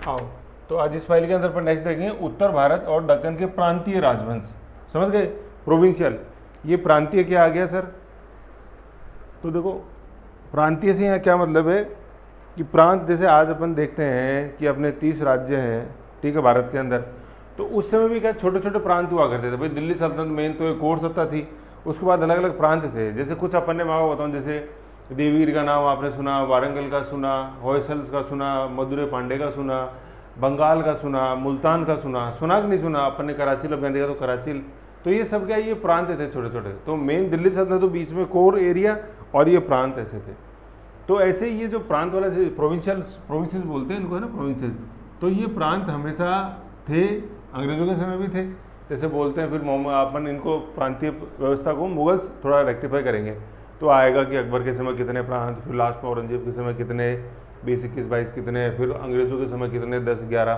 आओ, तो आज इस फाइल के अंदर पर नेक्स्ट देखेंगे उत्तर भारत और दक्कन के प्रांतीय राजवंश। समझ गए, प्रोविंशियल। ये प्रांतीय क्या आ गया सर? तो देखो प्रांतीय से यहाँ क्या मतलब है कि प्रांत, जैसे आज अपन देखते हैं कि अपने 30 राज्य हैं, ठीक है, भारत के अंदर। तो उस समय भी क्या छोटे छोटे प्रांत हुआ करते थे भाई। दिल्ली सल्तनत मेन तो एक और सत्ता थी, उसके बाद अलग अलग प्रांत थे। जैसे कुछ अपन ने मैं बताऊँ, जैसे देवगिरी का नाम आपने सुना, वारंगल का सुना, होयसल्स का सुना, मदुरै पांडे का सुना, बंगाल का सुना, मुल्तान का सुना, सुना कि नहीं सुना अपन ने? कराची अब देखा तो कराची। तो ये सब क्या, ये प्रांत थे छोटे छोटे। तो मेन दिल्ली सल्तनत तो बीच में कोर एरिया, और ये प्रांत ऐसे थे। तो ऐसे ये जो प्रांत वाला प्रोविंसेस बोलते हैं इनको, है ना, प्रोविंसेस। तो ये प्रांत हमेशा थे, अंग्रेजों के समय भी थे। जैसे बोलते हैं फिर अपन इनको प्रांतीय व्यवस्था को मुगल्स थोड़ा रेक्टिफाई करेंगे, तो आएगा कि अकबर के समय कितने प्रांत, फिर लास्ट में औरंगजेब के समय कितने, 20, 21, 22 कितने, फिर अंग्रेजों के समय कितने, 10, 11।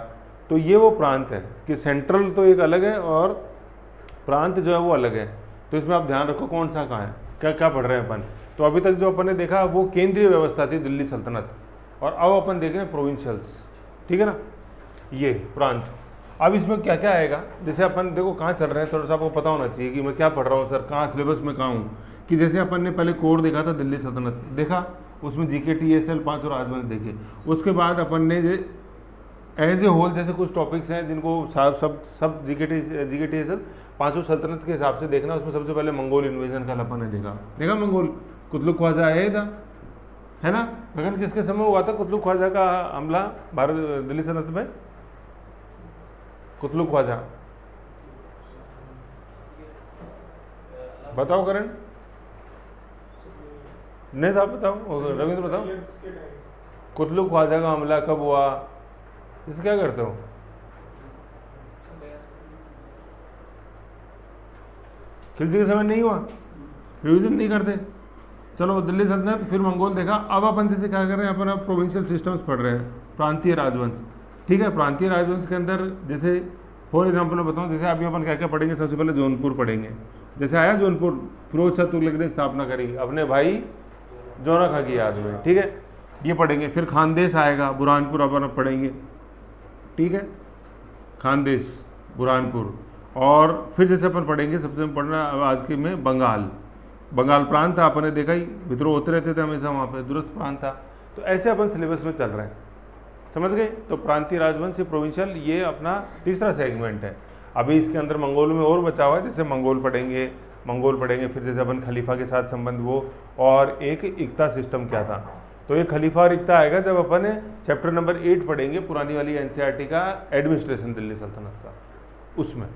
तो ये वो प्रांत है कि सेंट्रल तो एक अलग है और प्रांत जो है वो अलग है। तो इसमें आप ध्यान रखो कौन सा कहाँ है, क्या क्या पढ़ रहे हैं अपन। तो अभी तक जो अपन ने देखा वो केंद्रीय व्यवस्था थी दिल्ली सल्तनत, और अब अपन देख रहे हैं प्रोविंशियल्स, ठीक है ना, ये प्रांत। अब इसमें क्या क्या आएगा, जैसे अपन देखो कहाँ चल रहे हैं, थोड़ा सा आपको पता होना चाहिए कि मैं क्या पढ़ रहा हूँ सर, कहाँ सिलेबस में कहाँ हूँ। कि जैसे अपन ने पहले कोर देखा था दिल्ली सल्तनत, देखा, उसमें जीके टीएसएल 5 राजवंश देखे। उसके बाद अपन ने एज ए होल जैसे कुछ टॉपिक्स हैं जिनको सब जीके टीएसएल 5 सल्तनत के हिसाब से देखना। उसमें सबसे पहले मंगोल इन्वेजन का अपन ने देखा मंगोल, कुतलुक ख्वाजा है ना। गगन किसके समय हुआ था कुतलुक ख्वाजा का हमला भारत दिल्ली सल्तनत में? कुतलुक ख्वाजा बताओ करण, नहीं साहब बताओ, रविंद्र बताओ। कुतलुक ख्वाजा का हमला कब हुआ? इसे क्या करते हो? खिलजी के समय नहीं हुआ, रिविजन नहीं करते। चलो दिल्ली सल्तनत, फिर मंगोल देखा। अब अपन जैसे क्या कर रहे हैं, अपन अब प्रोविंशियल सिस्टम्स पढ़ रहे हैं, प्रांतीय राजवंश, ठीक है। प्रांतीय राजवंश के अंदर जैसे फॉर एग्जाम्पल मैं बताऊँ, जैसे अभी अपन क्या क्या पढ़ेंगे, सबसे पहले जौनपुर पढ़ेंगे। जैसे आया जौनपुर, फिरोज शाह तुगलक ने स्थापना करी अपने भाई जोना खां की याद में, ठीक है, ये पढ़ेंगे। फिर खानदेश आएगा, बुरहानपुर अपन पढ़ेंगे, ठीक है, खानदेश, बुरहानपुर। और फिर जैसे अपन पढ़ेंगे, सबसे पढ़ना आज के में बंगाल प्रांत था, अपन ने देखा ही, विद्रोह होते रहते थे हमेशा वहाँ पे, दुरुस्त प्रांत था। तो ऐसे अपन सिलेबस में चल रहे हैं, समझ गए। तो प्रांतीय राजवंश से प्रोविंशियल, ये अपना तीसरा सेगमेंट है। अभी इसके अंदर मंगोल में और बचा हुआ है, जैसे मंगोल पढ़ेंगे, फिर जैसे अपन खलीफा के साथ संबंध वो, और एक इक्ता सिस्टम क्या था। तो ये खलीफा और इक्ता आएगा जब अपन चैप्टर नंबर 8 पढ़ेंगे, पुरानी वाली एनसीईआरटी का एडमिनिस्ट्रेशन दिल्ली सल्तनत का, उसमें,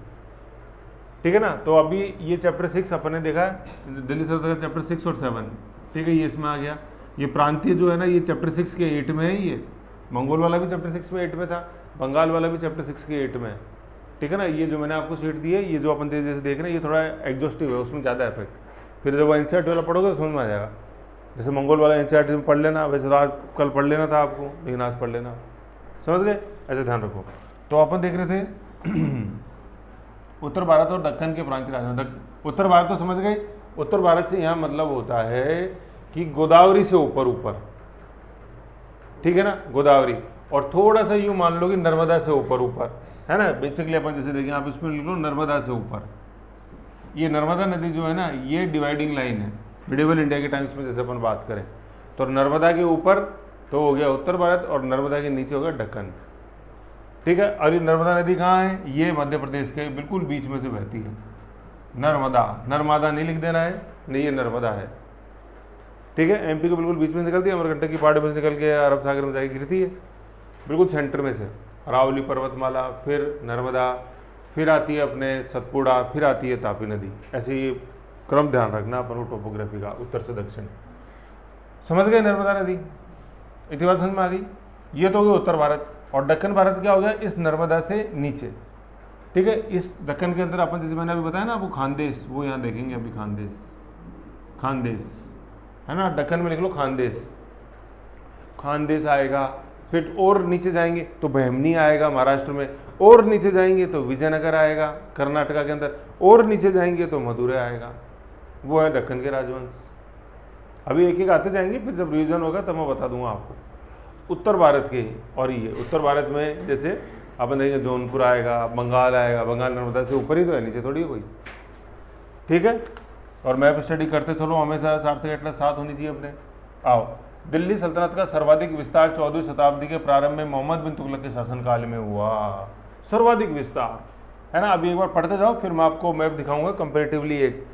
ठीक है ना। तो अभी ये चैप्टर 6 अपन ने देखा है, दिल्ली सल्तनत का चैप्टर 6 और 7, ठीक है, ये इसमें आ गया। ये प्रांतीय जो है ना, ये चैप्टर 6 के 8 में है। ये मंगोल वाला भी चैप्टर 6 में 8 में था, बंगाल वाला भी चैप्टर 6 के 8 में है, ठीक है ना। ये जो मैंने आपको शीट दी है, ये जो अपन जैसे देख रहे हैं, ये थोड़ा एग्जॉस्टिव है, उसमें ज़्यादा इफेक्ट। फिर जब एनसीईआरटी वाला पढ़ोगे तो समझ में आ जाएगा। जैसे मंगोल वाला एनसीईआरटी में पढ़ लेना, वैसे तो आज कल पढ़ लेना था आपको, लेकिन आज पढ़ लेना, समझ गए, ऐसे ध्यान रखो। तो अपन देख रहे थे उत्तर भारत और दक्कन के प्रांतीय राजवंश। उत्तर भारत तो समझ गए, उत्तर भारत से यहाँ मतलब होता है कि गोदावरी से ऊपर, ठीक है ना, गोदावरी। और थोड़ा सा यूँ मान लो कि नर्मदा से ऊपर, है ना। बेसिकली अपन जैसे देखें, आप इसमें लिख लो नर्मदा से ऊपर। ये नर्मदा नदी जो है ना, ये डिवाइडिंग लाइन है मिडिवल इंडिया के टाइम्स में, जैसे अपन बात करें तो नर्मदा के ऊपर तो हो गया उत्तर भारत, और नर्मदा के नीचे हो गया दक्कन, ठीक है। और ये नर्मदा नदी कहाँ है? ये मध्य प्रदेश के बिल्कुल बीच में से बहती है। नर्मदा नहीं लिख देना है, नहीं, ये नर्मदा है, ठीक है। एमपी के बिल्कुल बीच में निकलती है, अमरकंटक की पहाड़ी में से निकल के अरब सागर में जाके गिरती है, बिल्कुल सेंटर में से। अरावली पर्वतमाला, फिर नर्मदा, फिर आती है अपने सतपुड़ा, फिर आती है तापी नदी। ऐसे ही क्रम ध्यान रखना अपन को टोपोग्राफी का, उत्तर से दक्षिण। समझ गए नर्मदा नदी, इतनी बात समझ में आ गई। ये तो हो गया उत्तर भारत। और दक्कन भारत क्या हो गया? इस नर्मदा से नीचे, ठीक है। इस दक्कन के अंदर अपन जैसे मैंने अभी बताया ना आपको, खानदेश, वो यहाँ देखेंगे अभी, खानदेश है ना, दक्कन में लिख लो खानदेश आएगा। फिर और नीचे जाएंगे तो बहमनी आएगा महाराष्ट्र में, और नीचे जाएंगे तो विजयनगर आएगा कर्नाटका के अंदर, और नीचे जाएंगे तो मदुरै आएगा। वो है दक्कन के राजवंश। अभी एक एक आते जाएंगे, फिर जब रिवीजन होगा तब मैं बता दूंगा आपको। उत्तर भारत के ही, और ये उत्तर भारत में जैसे अपन देखेंगे जौनपुर आएगा, बंगाल आएगा, बंगाल नर्मदा से ऊपर ही तो है, नीचे थोड़ी है कोई। ठीक है, और मैप स्टडी करते चलो, हमेशा सार्थक एटलस साथ होनी चाहिए अपने। आओ, दिल्ली सल्तनत का सर्वाधिक विस्तार 14वीं शताब्दी के प्रारंभ में मोहम्मद बिन तुगलक के शासनकाल में हुआ। सर्वाधिक विस्तार है ना। अभी एक बार पढ़ते जाओ, फिर मैं आपको मैप दिखाऊंगा कंपेरेटिवली। एक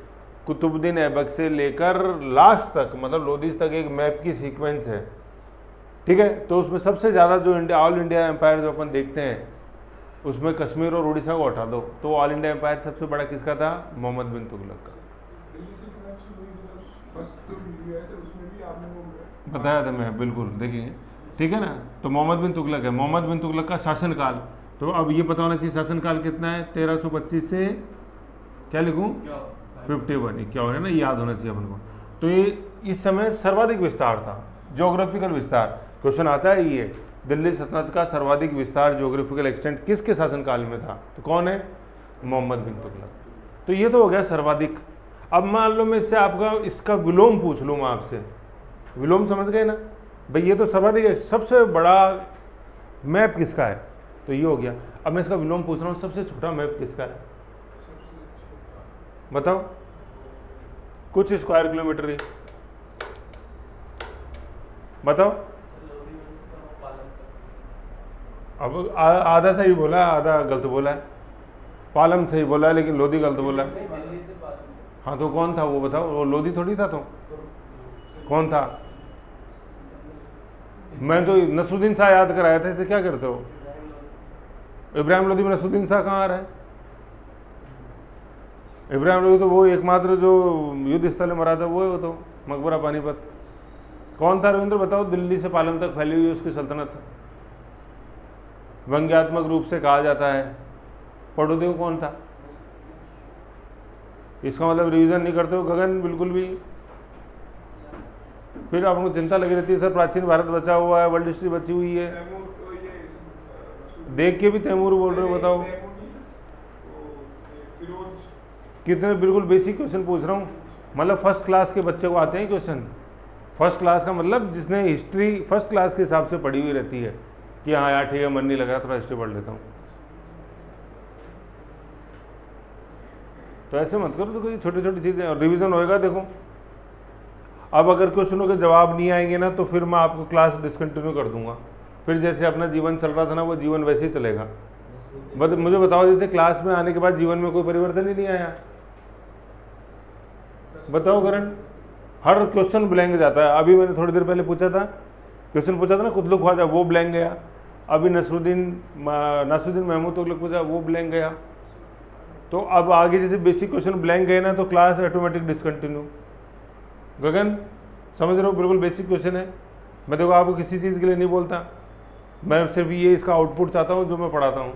कुतुबुद्दीन ऐबक से लेकर लास्ट तक, मतलब लोदीज तक एक मैप की सीक्वेंस है। ठीक है, तो उसमें सबसे ज़्यादा जो इंडिया, ऑल इंडिया एम्पायर जो अपन देखते हैं, उसमें कश्मीर और उड़ीसा को हटा दो तो ऑल इंडिया एम्पायर सबसे बड़ा किसका था? मोहम्मद बिन तुगलक का। बताया था मैं, बिल्कुल देखिए। ठीक है ना, तो मोहम्मद बिन तुगलक है, मोहम्मद बिन तुगलक का शासनकाल। तो अब ये पता होना चाहिए शासनकाल कितना है, 1325 से क्या लिखूं, 51, 51 है ना, याद होना चाहिए अपन को। तो ये इस समय सर्वाधिक विस्तार था, ज्योग्राफिकल विस्तार। क्वेश्चन आता है ये, दिल्ली सल्तनत का सर्वाधिक विस्तार ज्योग्राफिकल एक्सटेंट किसके शासनकाल में था? तो कौन है? मोहम्मद बिन तुगलक। तो ये तो हो गया सर्वाधिक। अब मान लो मैं इससे आपका इसका विलोम पूछ लूँ मैं आपसे, विलोम समझ गए ना भाई, ये तो सर्वाधिक है, सबसे बड़ा मैप किसका है? तो ये हो गया। अब मैं इसका विलोम पूछ रहा हूँ, सबसे छोटा मैप किसका है? बताओ, कुछ स्क्वायर किलोमीटर ही बताओ। अब आधा सही बोला, आधा गलत बोला है। पालम सही बोला है, लेकिन लोधी गलत बोला है। हाँ, तो कौन था वो बताओ? वो लोधी थोड़ी था। तो कौन था? मैं तो नसरुद्दीन शाह याद कराया था, इसे क्या करते हो? इब्राहिम लोधी में नसरुद्दीन शाह कहाँ आ रहा है? इब्राहिम लोधी तो वो एकमात्र जो युद्ध स्थल में मरा था, वो है वो तो मकबरा पानीपत। कौन था रविंद्र बताओ? दिल्ली से पालम तक फैली हुई उसकी सल्तनत, व्यंग्यात्मक रूप से कहा जाता है। पढ़ो देखो कौन था। इसका मतलब रिवीजन नहीं करते हो गगन बिल्कुल भी। फिर आपको चिंता लगी रहती है, सर प्राचीन भारत बचा हुआ है, वर्ल्ड हिस्ट्री बची हुई है, देख के भी तैमूर बोल रहे हो। बताओ कितने बिल्कुल बेसिक क्वेश्चन पूछ रहा हूँ, मतलब फर्स्ट क्लास के बच्चे को आते हैं क्वेश्चन। फर्स्ट क्लास का मतलब जिसने हिस्ट्री फर्स्ट क्लास के हिसाब से पढ़ी हुई रहती है कि हाँ यार ठीक है, मन नहीं लग रहा, थोड़ा हिस्ट्री पढ़ लेता हूँ। तो ऐसे मत करो, तो कोई छोटी छोटी चीज़ें, और रिवीजन होएगा। देखो अब अगर क्वेश्चनों के जवाब नहीं आएंगे ना, तो फिर मैं आपको क्लास डिसकंटिन्यू कर दूंगा। फिर जैसे अपना जीवन चल रहा था ना, वो जीवन वैसे ही चलेगा। बट मुझे बताओ, जैसे क्लास में आने के बाद जीवन में कोई परिवर्तन ही नहीं आया, बताओ करण? हर क्वेश्चन ब्लैंक जाता है। अभी मैंने थोड़ी देर पहले पूछा था, क्वेश्चन पूछा था ना कुतलुक ख्वाजा, वो ब्लैंक गया। अभी नासरुद्दीन महमूद तुगलक पूछा, वो ब्लैंक गया। तो अब आगे जैसे बेसिक क्वेश्चन ब्लैंक गए ना, तो क्लास ऑटोमेटिक डिसकंटिन्यू। गगन समझ रहे हो, बिल्कुल बेसिक क्वेश्चन है। मैं देखो आपको किसी चीज़ के लिए नहीं बोलता, मैं सिर्फ ये इसका आउटपुट चाहता हूँ जो मैं पढ़ाता हूँ।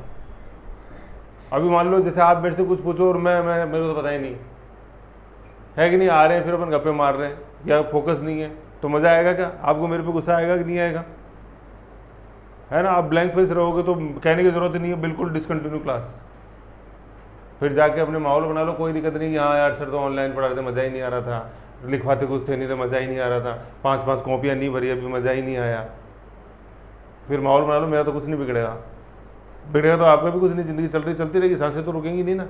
अभी मान लो जैसे आप मेरे से कुछ पूछो और मैं मेरे को तो पता ही नहीं है कि नहीं, आ रहे हैं फिर अपन गप्पे मार रहे हैं या फोकस नहीं है, तो मज़ा आएगा क्या? आपको मेरे पे गुस्सा आएगा कि नहीं आएगा? है ना। आप ब्लैंक फेस रहोगे तो कहने की ज़रूरत ही नहीं है, बिल्कुल डिसकंटिन्यू क्लास। फिर जाके अपने माहौल बना लो, कोई दिक्कत नहीं कि हाँ यार सर तो ऑनलाइन पढ़ा रहे थे, मज़ा ही नहीं आ रहा था, लिखवाते कुछ थे नहीं तो मज़ा ही नहीं आ रहा था, 5-5 कॉपियाँ नहीं भरी अभी, मज़ा ही नहीं आया। फिर माहौल बना लो, मेरा तो कुछ नहीं बिगड़ेगा। बिगड़ेगा तो आपका भी कुछ नहीं, ज़िंदगी चलती रहेगी, सांसें तो रुकेंगी नहीं ना।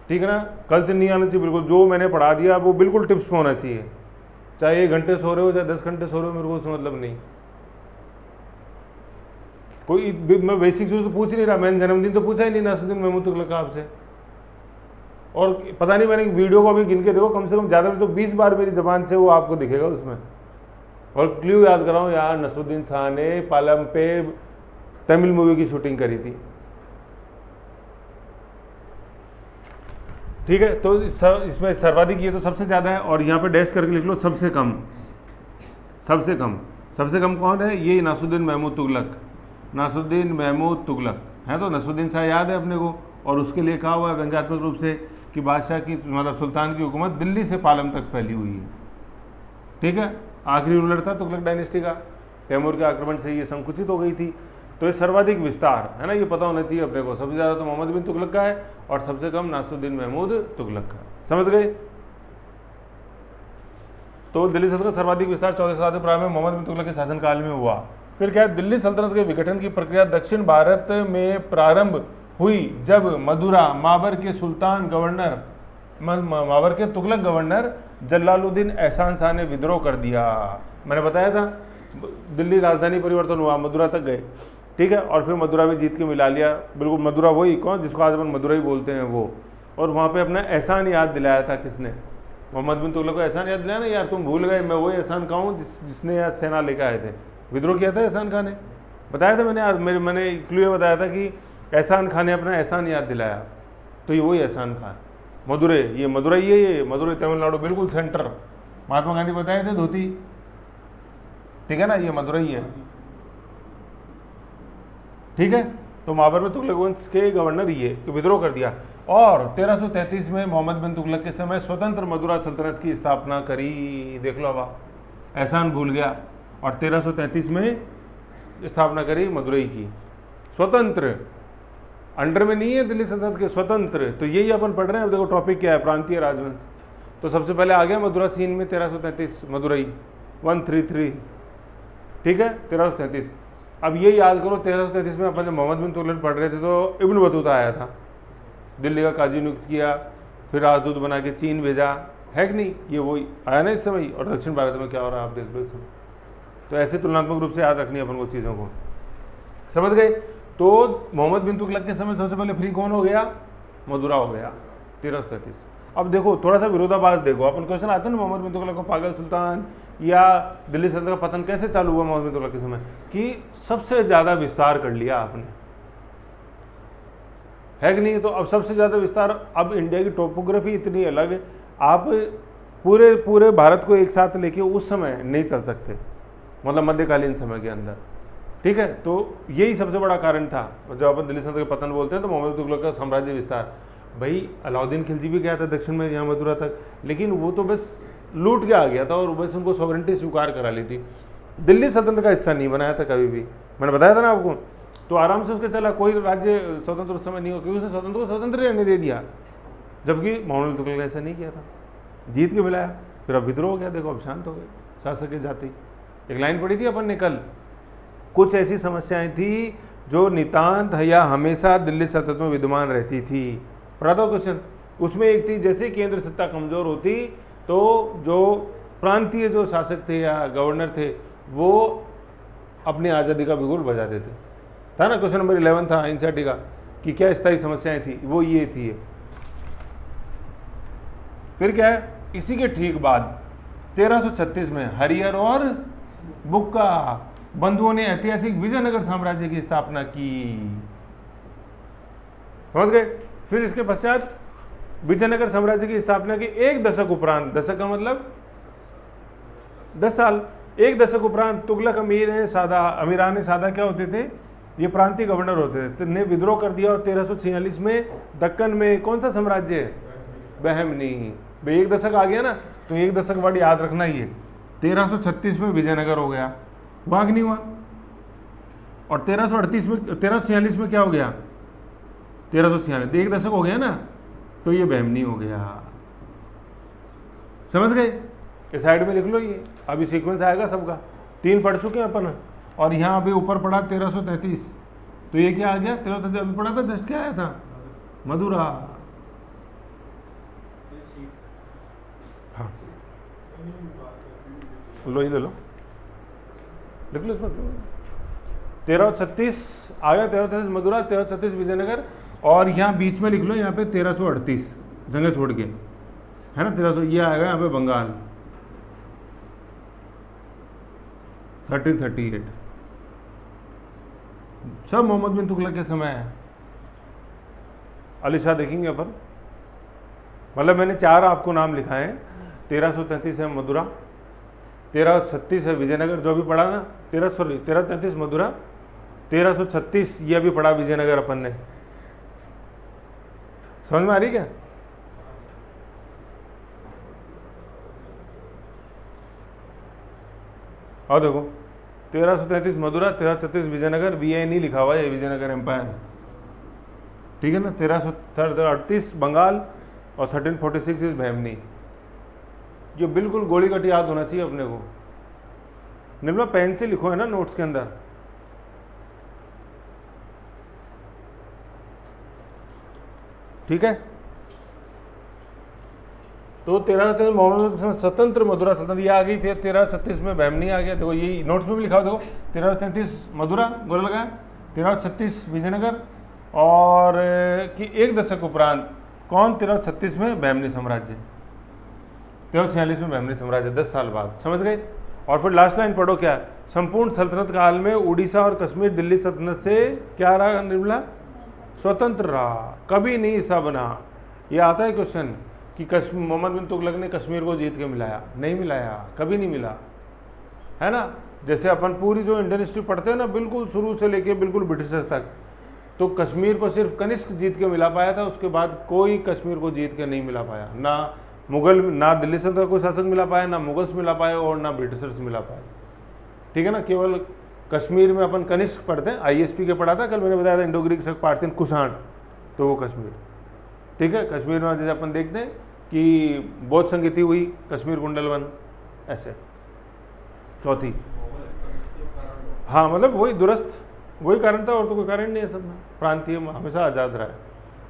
ठीक है ना। कल से नहीं आना चाहिए बिल्कुल, जो मैंने पढ़ा दिया वो बिल्कुल टिप्स पे होना चाहिए। चाहे 1 घंटे सो रहे हो, चाहे 10 घंटे सो रहे हो, मेरे को उससे मतलब नहीं। कोई मैं बेसिक चीज़ तो पूछ ही नहीं रहा। मैंने जन्मदिन तो पूछा ही नहीं नासरुद्दीन महमूद तुगलक का आपसे। और पता नहीं, मैंने वीडियो को अभी गिन के देखो, कम से कम ज़्यादा तो 20 बार मेरी ज़बान से वो आपको दिखेगा उसमें। और क्ल्यू याद कराऊँ यार, नसरुद्दीन शाह ने पालम पे तमिल मूवी की शूटिंग करी थी। ठीक है, तो इसमें सर्वाधिक ये तो सबसे ज़्यादा है, और यहाँ पे डैश करके लिख लो सबसे कम। सबसे कम कौन है? ये नासरुद्दीन महमूद तुगलक। नासरुद्दीन महमूद तुगलक है, तो नसरुद्दीन शाह याद है अपने को, और उसके लिए कहा हुआ है व्यंग्यात्मक रूप से कि बादशाह की मतलब सुल्तान की हुकूमत दिल्ली से पालम तक फैली हुई है। ठीक है, आखिरी रूलर था तुगलक डायनेस्टी का, तैमूर के आक्रमण से ये संकुचित हो गई थी। तो ये सर्वाधिक विस्तार है ना, ये पता होना चाहिए अपने को। सबसे ज़्यादा तो मोहम्मद बिन तुगलक का है, और सबसे कम नासरुद्दीन महमूद तुगलक का। समझ गए? तो दिल्ली सल्तनत का सर्वाधिक विस्तार 14 शताब्दी प्रारंभ में मोहम्मद बिन तुगलक के शासनकाल में हुआ। फिर क्या है, दिल्ली सल्तनत के विघटन की प्रक्रिया दक्षिण भारत में प्रारंभ हुई जब मदुरा माबर के सुल्तान गवर्नर माबर के तुगलक गवर्नर जलालुद्दीन एहसान शाह ने विद्रोह कर दिया। मैंने बताया था दिल्ली राजधानी परिवर्तन हुआ, मदुरा तक गए, ठीक है, और फिर मदुरा भी जीत के मिला लिया, बिल्कुल मदुरा वही कौन जिसको आज अपन मदुरा ही बोलते हैं वो, और वहाँ पे अपना एहसान याद दिलाया था किसने, मोहम्मद बिन तुगलक को एहसान याद दिलाया ना, यार तुम भूल गए मैं वही एहसान खां हूँ जिसने यार सेना लेकर आए थे, विद्रोह किया था एहसान खान ने, बताया था मैंने यार, मैंने क्लियर बताया था कि एहसान खान ने अपना एहसान याद दिलाया, तो ये वही एहसान खान, मदुरै, ये मदुरई है, ये मदुरै तमिलनाडु बिल्कुल सेंटर, महात्मा गांधी बताए थे धोती, ठीक है ना, ये मदुरई है, ठीक है। तो माबर में तुगलक वंश के गवर्नर ये तो विद्रोह कर दिया, और 1333 में मोहम्मद बिन तुगलक के समय स्वतंत्र मदुरा सल्तनत की स्थापना करी, देख लो अब एहसान भूल गया, और 1333 में स्थापना करी मदुरई की, स्वतंत्र, अंडर में नहीं है दिल्ली सल्तनत के, स्वतंत्र। तो यही अपन पढ़ रहे हैं। अब देखो टॉपिक क्या है, प्रांतीय राजवंश। तो सबसे पहले आ गया मदुरा सीन में 1333 मदुरई 133, ठीक है, 1333। अब ये याद करो 1333 में अपन जब मोहम्मद बिन तुगलक पढ़ रहे थे तो इब्न बतूता आया था, दिल्ली का काजी नियुक्त किया, फिर राजदूत बना के चीन भेजा, है कि नहीं, ये वही आया ना इस समय। और दक्षिण भारत में क्या हो रहा है आप देख लो इस समय। तो ऐसे तुलनात्मक रूप से याद रखनी है अपन को चीज़ों को, समझ गए। तो मोहम्मद बिन तुगलक के समय सबसे पहले फ्री कौन हो गया, मदुरा हो गया 1333। अब देखो थोड़ा सा विरोधाभास देखो, अपन क्वेश्चन आता है ना मोहम्मद बिन तुगलक को पागल सुल्तान या दिल्ली सल्तनत का पतन कैसे चालू हुआ मोहम्मद बिन तुगलक के समय, कि सबसे ज़्यादा विस्तार कर लिया आपने, है कि नहीं। तो अब सबसे ज़्यादा विस्तार, अब इंडिया की टोपोग्राफी इतनी अलग है, आप पूरे पूरे भारत को एक साथ लेके उस समय नहीं चल सकते, मतलब मध्यकालीन समय के अंदर, ठीक है। तो यही सबसे बड़ा कारण था जब अपन दिल्ली सल्तनत का पतन बोलते हैं तो मोहम्मद बिन तुगलक का साम्राज्य विस्तार। भाई अलाउद्दीन खिलजी भी गया था दक्षिण में यहाँ मथुरा तक, लेकिन वो तो बस लूट के आ गया था और बस उनको सॉवरेंटी स्वीकार करा ली थी, दिल्ली सल्तनत का हिस्सा नहीं बनाया था कभी भी, मैंने बताया था ना आपको। तो आराम से उसके चला, कोई राज्य स्वतंत्र उस समय नहीं हो, क्योंकि उसने स्वतंत्र को स्वतंत्र रहने दे दिया, जबकि मोहम्मद बिन तुगलक ने ऐसा नहीं किया था, जीत के मिलाया, फिर अब विद्रोह हो गया, देखो अब शांत हो गए शासक की जाति। एक लाइन पढ़ी थी अपन ने कल, कुछ ऐसी समस्याएं थी जो नितांत या हमेशा दिल्ली सल्तनत में विद्यमान रहती थी, पढ़ा था क्वेश्चन। उसमें एक थी जैसे केंद्र सत्ता कमजोर होती तो जो प्रांतीय जो शासक थे या गवर्नर थे वो अपनी आज़ादी का बिगुल बजाते थे, था ना। क्वेश्चन नंबर 11 था एनसीईआरटी का कि क्या स्थायी समस्याएं थी, वो ये थी। फिर क्या है, इसी के ठीक बाद 1336 में हरिहर और बुक्का बंधुओं ने ऐतिहासिक विजयनगर साम्राज्य की स्थापना की, समझ गए। फिर इसके पश्चात विजयनगर साम्राज्य की स्थापना की एक दशक उपरांत, दशक का मतलब 10 साल, एक दशक उपरांत तुगलक अमीरान सादा क्या होते थे, ये प्रांतीय गवर्नर होते थे, ने विद्रोह कर दिया और 1346 में दक्कन में कौन सा साम्राज्य, बहमनी। भाई एक दशक आ गया ना, तो एक दशक वर्ड याद रखना ही है। 1336 में विजयनगर हो गया, वाघ नहीं हुआ, और 1338 में 1346 में क्या हो गया, 1346, एक दशक हो गया ना, तो ये बहमनी हो गया, समझ गए। इस साइड में लिख लो, ये अभी सीक्वेंस आएगा सबका, 3 पढ़ चुके हैं अपन, और यहाँ अभी ऊपर पढ़ा 1333, तो ये क्या आ गया 1333, अभी पढ़ा था जस्ट, क्या आया था, मदुरा। हाँ लो, ये लो, लिख लो इसमें 1336 आ गया, 1333 मदुरा, 1336 विजयनगर, और यहाँ बीच में लिख लो, यहाँ पे 1338 जगह छोड़ के, है ना, 1300 ये आएगा यहाँ पे बंगाल 1338, सब मोहम्मद बिन तुगलक के समय है। अली शाह देखेंगे अपन, मतलब मैंने 4 आपको नाम लिखाए हैं, 1333 है मदुरा, 1336 है विजयनगर, जो भी पढ़ा ना, 1333 मदुरा, 1336 ये भी पढ़ा विजयनगर अपन ने, समझ में आ रही क्या। और देखो 1333 मदुरा, 1336 विजयनगर, वी नहीं लिखा हुआ है, विजयनगर एम्पायर, ठीक है ना। 1338 बंगाल और 1346 इज बहमनी, ये बिल्कुल गोली कट याद होना चाहिए अपने को। निर्मला पेन से लिखो है ना नोट्स के अंदर। ठीक है, तो 1336 मोहम्मद स्वतंत्र मधुरा सल्तनत ये आ गई। फिर 1336 में बहमनी आ गया। देखो ये नोट्स में भी लिखा हो, देखो 1333 मधुरा गोला लगाया, 1336 विजयनगर, और कि एक दशक उपरांत कौन 1336 में बहमनी साम्राज्य, 1346 में बहमनी साम्राज्य, 10 साल बाद। समझ गए। और फिर लास्ट लाइन पढ़ो क्या, संपूर्ण सल्तनत काल में उड़ीसा और कश्मीर दिल्ली सल्तनत से क्या रहा निर्मला, स्वतंत्र रहा, कभी नहीं हिस्सा बना। ये आता है क्वेश्चन कि कश्मीर मोहम्मद बिन तुगलक ने कश्मीर को जीत के मिलाया, नहीं मिलाया, कभी नहीं मिला, है ना। जैसे अपन पूरी जो इंडियन हिस्ट्री पढ़ते हैं ना, बिल्कुल शुरू से लेके बिल्कुल ब्रिटिशर्स तक, तो कश्मीर को सिर्फ कनिष्क जीत के मिला पाया था, उसके बाद कोई कश्मीर को जीत के नहीं मिला पाया। ना मुगल, ना दिल्ली सल्तनत का कोई शासक मिला पाया, ना मुगल्स मिला पाए, और ना ब्रिटिशर्स मिला पाए। ठीक है ना। केवल कश्मीर में अपन कनिष्क पढ़ते हैं, ISP के पढ़ा था कल, मैंने बताया था इंडो ग्रीक शक पार्थियन कुषाण, तो वो कश्मीर। ठीक है, कश्मीर में जैसे अपन देखते हैं कि बौद्ध संगीति हुई, कश्मीर कुंडलवन, ऐसे चौथी। हाँ मतलब वही दुरस्त, वही कारण था, और तो कोई कारण नहीं है सब में। प्रांतीय हमेशा आज़ाद रहा है।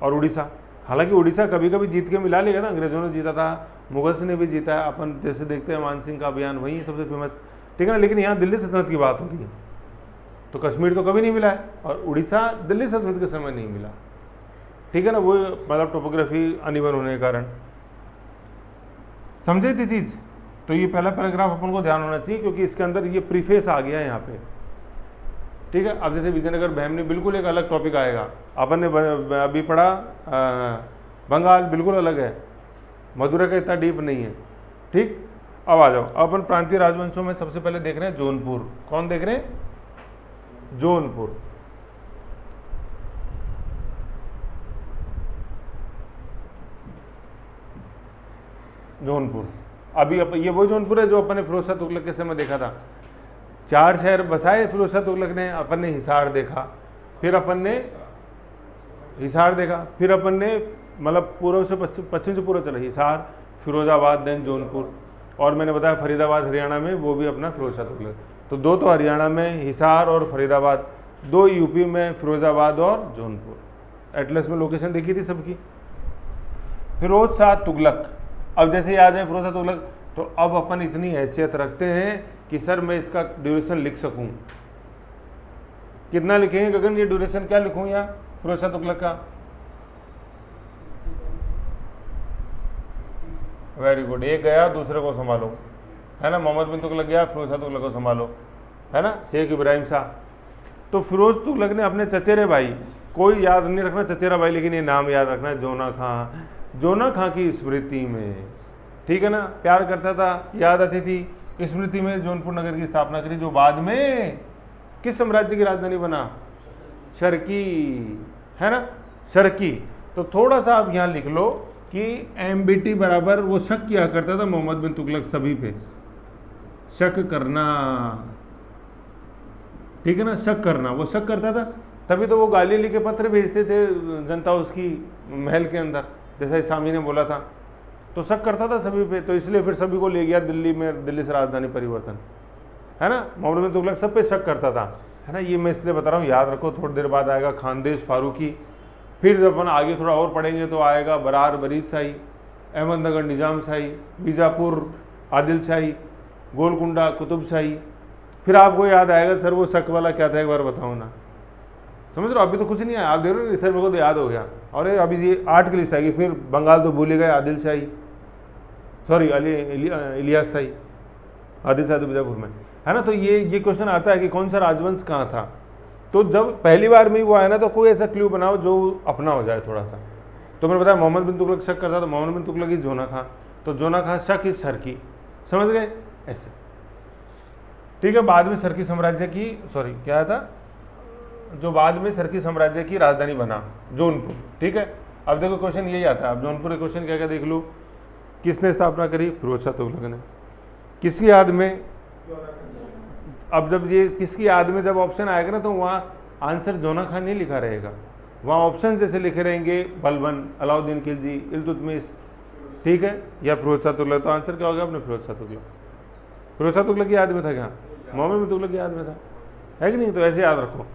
और उड़ीसा, हालांकि उड़ीसा कभी कभी जीत के मिला लेगा ना, अंग्रेजों ने जीता था, मुगल्स ने भी जीता है, अपन जैसे देखते हैं मानसिंह का अभियान, वही सबसे फेमस। ठीक है ना। लेकिन यहाँ दिल्ली सल्तनत की बात हो रही है, तो कश्मीर तो कभी नहीं मिला है, और उड़ीसा दिल्ली सल्तनत के समय नहीं मिला। ठीक है ना। वो मतलब टोपोग्राफी अनिवन होने के कारण। समझे थी चीज़। तो ये पहला पैराग्राफ अपन को ध्यान होना चाहिए, क्योंकि इसके अंदर ये प्रीफेस आ गया है यहाँ पे। ठीक है। अब जैसे विजयनगर बहमनी बिल्कुल एक अलग टॉपिक आएगा, अपन ने अभी पढ़ा बंगाल बिल्कुल अलग है, मदुरा का इतना डीप नहीं है। ठीक। अब आ जाओ, अपन प्रांतीय राजवंशों में सबसे पहले देख रहे हैं जौनपुर। कौन देख रहे हैं, जौनपुर। जौनपुर अभी ये वही जौनपुर है जो अपन ने फिरोज शाह तुगलक के समय देखा था। 4 शहर बसाए फिरोज शाह तुगलक ने, अपन ने हिसार देखा, फिर अपन ने हिसार देखा, फिर अपन ने मतलब पूर्व से पश्चिम से पूर्व चला, हिसार, फिरोजाबाद, देन जौनपुर, और मैंने बताया फरीदाबाद हरियाणा में, वो भी अपना फिरोज शाह तुगलक। तो 2 तो हरियाणा में हिसार और फरीदाबाद, 2 यूपी में फिरोजाबाद और जौनपुर। एटलस में लोकेशन देखी थी सबकी। फिरोज शाह तुगलक, अब जैसे याद है फिरोज शाह तुगलक, तो अब अपन इतनी हैसियत रखते हैं कि सर मैं इसका ड्यूरेशन लिख सकूं। कितना लिखेंगे गगन, ये ड्यूरेशन क्या लिखूं यहाँ फिरोज शाह तुगलक का? वेरी गुड, एक गया दूसरे को संभालो, है ना। मोहम्मद बिन तुगलक गया, फिरोज शाह तुगलक को संभालो, है ना। शेख इब्राहिम शाह। तो फिरोज तुगलक ने अपने चचेरे भाई, कोई याद नहीं रखना चचेरा भाई, लेकिन ये नाम याद रखना है, जोना खां। जोना खां की स्मृति में, ठीक है ना, प्यार करता था, याद आती थी, स्मृति में जौनपुर नगर की स्थापना करी, जो बाद में किस साम्राज्य की राजधानी बना, शर्की, है ना, शर्की। तो थोड़ा सा आप यहाँ लिख लो कि MBT बराबर, वो शक किया करता था मोहम्मद बिन तुगलक सभी पे, शक करना, ठीक है ना, शक करना, वो शक करता था, तभी तो वो गाली लिखे पत्र भेजते थे जनता उसकी महल के अंदर, जैसा इसामी ने बोला था, तो शक करता था सभी पे, तो इसलिए फिर सभी को ले गया दिल्ली में, दिल्ली से राजधानी परिवर्तन, है ना। मोहम्मद बिन तुगलक सब पे शक करता था, है ना। ये मैं इसलिए बता रहा हूँ, याद रखो, थोड़ी देर बाद आएगा खानदेश फारूकी, फिर जब अपन आगे थोड़ा और पढ़ेंगे तो आएगा बरार बरीद शाही, अहमदनगर निजाम शाही, बीजापुर आदिल शाही, गोलकुंडा कुतुब शाही, फिर आपको याद आएगा सर वो शक वाला क्या था, एक बार बताओ ना। समझ रहे हो, अभी तो कुछ नहीं आया, आप देख रहे हो, सर मेरे को तो याद हो गया, और अभी ये 8 की लिस्ट आएगी, फिर बंगाल तो भूल गए, आदिल शाही, सॉरी इलियास शाही, आदिल शाही तो बीजापुर में, है ना। तो ये क्वेश्चन आता है कि कौन सा राजवंश कहाँ था। तो जब पहली बार में ही वो आया ना, तो कोई ऐसा क्लू बनाओ जो अपना हो जाए थोड़ा सा। तो मैंने बताया मोहम्मद बिन तुगलक शक करता, तो मोहम्मद बिन तुगलक ही जोना खां, तो जोना खां शक इस शर्की, समझ गए ऐसे, ठीक है। बाद में शर्की साम्राज्य की, सॉरी क्या था, जो बाद में शर्की साम्राज्य की राजधानी बना जौनपुर, ठीक है। अब देखो क्वेश्चन यही आता है, अब जौनपुर के क्वेश्चन क्या क्या देख लो, किसने स्थापना करी, फिरोज शाह तुगलक ने, किसकी याद में। अब जब ये किसकी याद में जब ऑप्शन आएगा ना, तो वहाँ आंसर जोना खान नहीं लिखा रहेगा, वहाँ ऑप्शन जैसे लिखे रहेंगे, बलबन, अलाउद्दीन खिलजी, इल्तुतमिश, ठीक है, या फिरोज शाह तुगलक। तो आंसर क्या हो गया अपने फिरोज शाह तुगलक। फिरोज शाह तुगलक की याद में था क्या? मोहम्मद बिन तुगलक की याद में था, है कि नहीं? तो ऐसे याद रखो।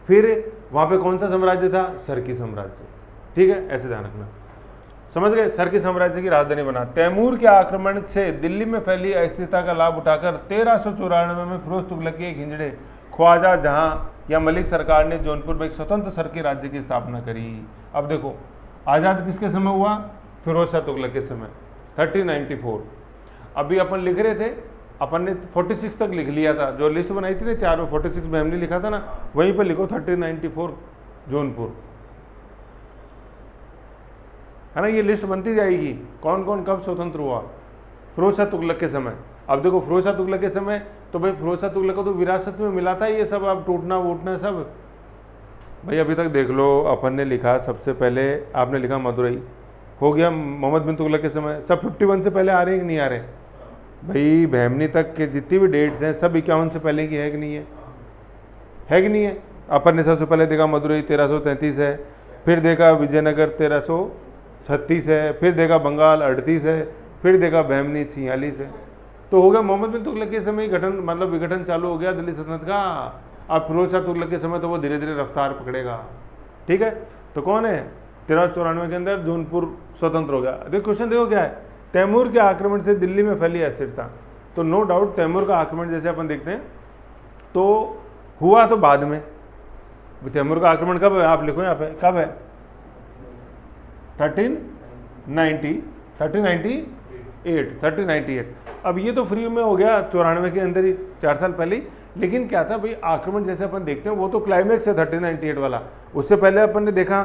फिर वहाँ पे कौन सा साम्राज्य था? सरकी साम्राज्य, ठीक है, ऐसे ध्यान रखना। समझ गए? सरकी साम्राज्य की राजधानी बना। तैमूर के आक्रमण से दिल्ली में फैली अस्थिरता का लाभ उठाकर 1394 में फिरोज तुगलक के एक हिजड़े ख्वाजा जहां या मलिक सरकार ने जौनपुर में एक स्वतंत्र सरकी राज्य की स्थापना करी। अब देखो, आज़ाद किसके समय हुआ? फिरोज शाह तुगलक के समय, 1394। अभी अपन लिख रहे थे, अपन ने 46 तक लिख लिया था, जो लिस्ट बनाई थी ना 4 में 46 में हमने लिखा था ना, वहीं पर लिखो 1394 जौनपुर, है ना। ये लिस्ट बनती जाएगी कौन कौन कब स्वतंत्र हुआ। फिरोज शाह तुगलक के समय। अब देखो फिरोज शाह तुगलक के समय तो भाई फिरोज शाह तुगलक को तो विरासत में मिला था ये सब, अब टूटना वूटना सब। भाई अभी तक देख लो, अपन ने लिखा सबसे पहले, आपने लिखा मदुरई, हो गया मोहम्मद बिन तुगलक के समय। सब 51 से पहले आ रहे हैं कि नहीं आ रहे? भाई बहमनी तक के जितनी भी डेट्स हैं सब 51 से पहले की है कि नहीं है? है कि नहीं है? अपन ने सबसे पहले देखा मदुरई 1333 है, फिर देखा विजयनगर 1336 है, फिर देखा बंगाल 38 है, फिर देखा बहमनी 46 है। तो हो गया मोहम्मद बिन तुगलक के समय गठन, मतलब विघटन चालू हो गया दिल्ली सल्तनत का। अब फिरोज शाह तुगलक के समय तो वो धीरे धीरे रफ्तार पकड़ेगा, ठीक है। तो कौन है? 1394 के अंदर जौनपुर स्वतंत्र हो गया। देखो क्वेश्चन देखो क्या है, तैमूर के आक्रमण से दिल्ली में फैली अस्थिरता। तो नो डाउट तैमूर का आक्रमण जैसे अपन देखते हैं तो हुआ तो बाद में। तैमूर का आक्रमण कब है? आप लिखो यहाँ पे, कब है? 1398। अब ये तो फ्री में हो गया 94 के अंदर ही, 4 साल पहले ही। लेकिन क्या था भाई, आक्रमण जैसे अपन देखते हैं वो तो क्लाइमैक्स है 1398 वाला। उससे पहले अपन ने देखा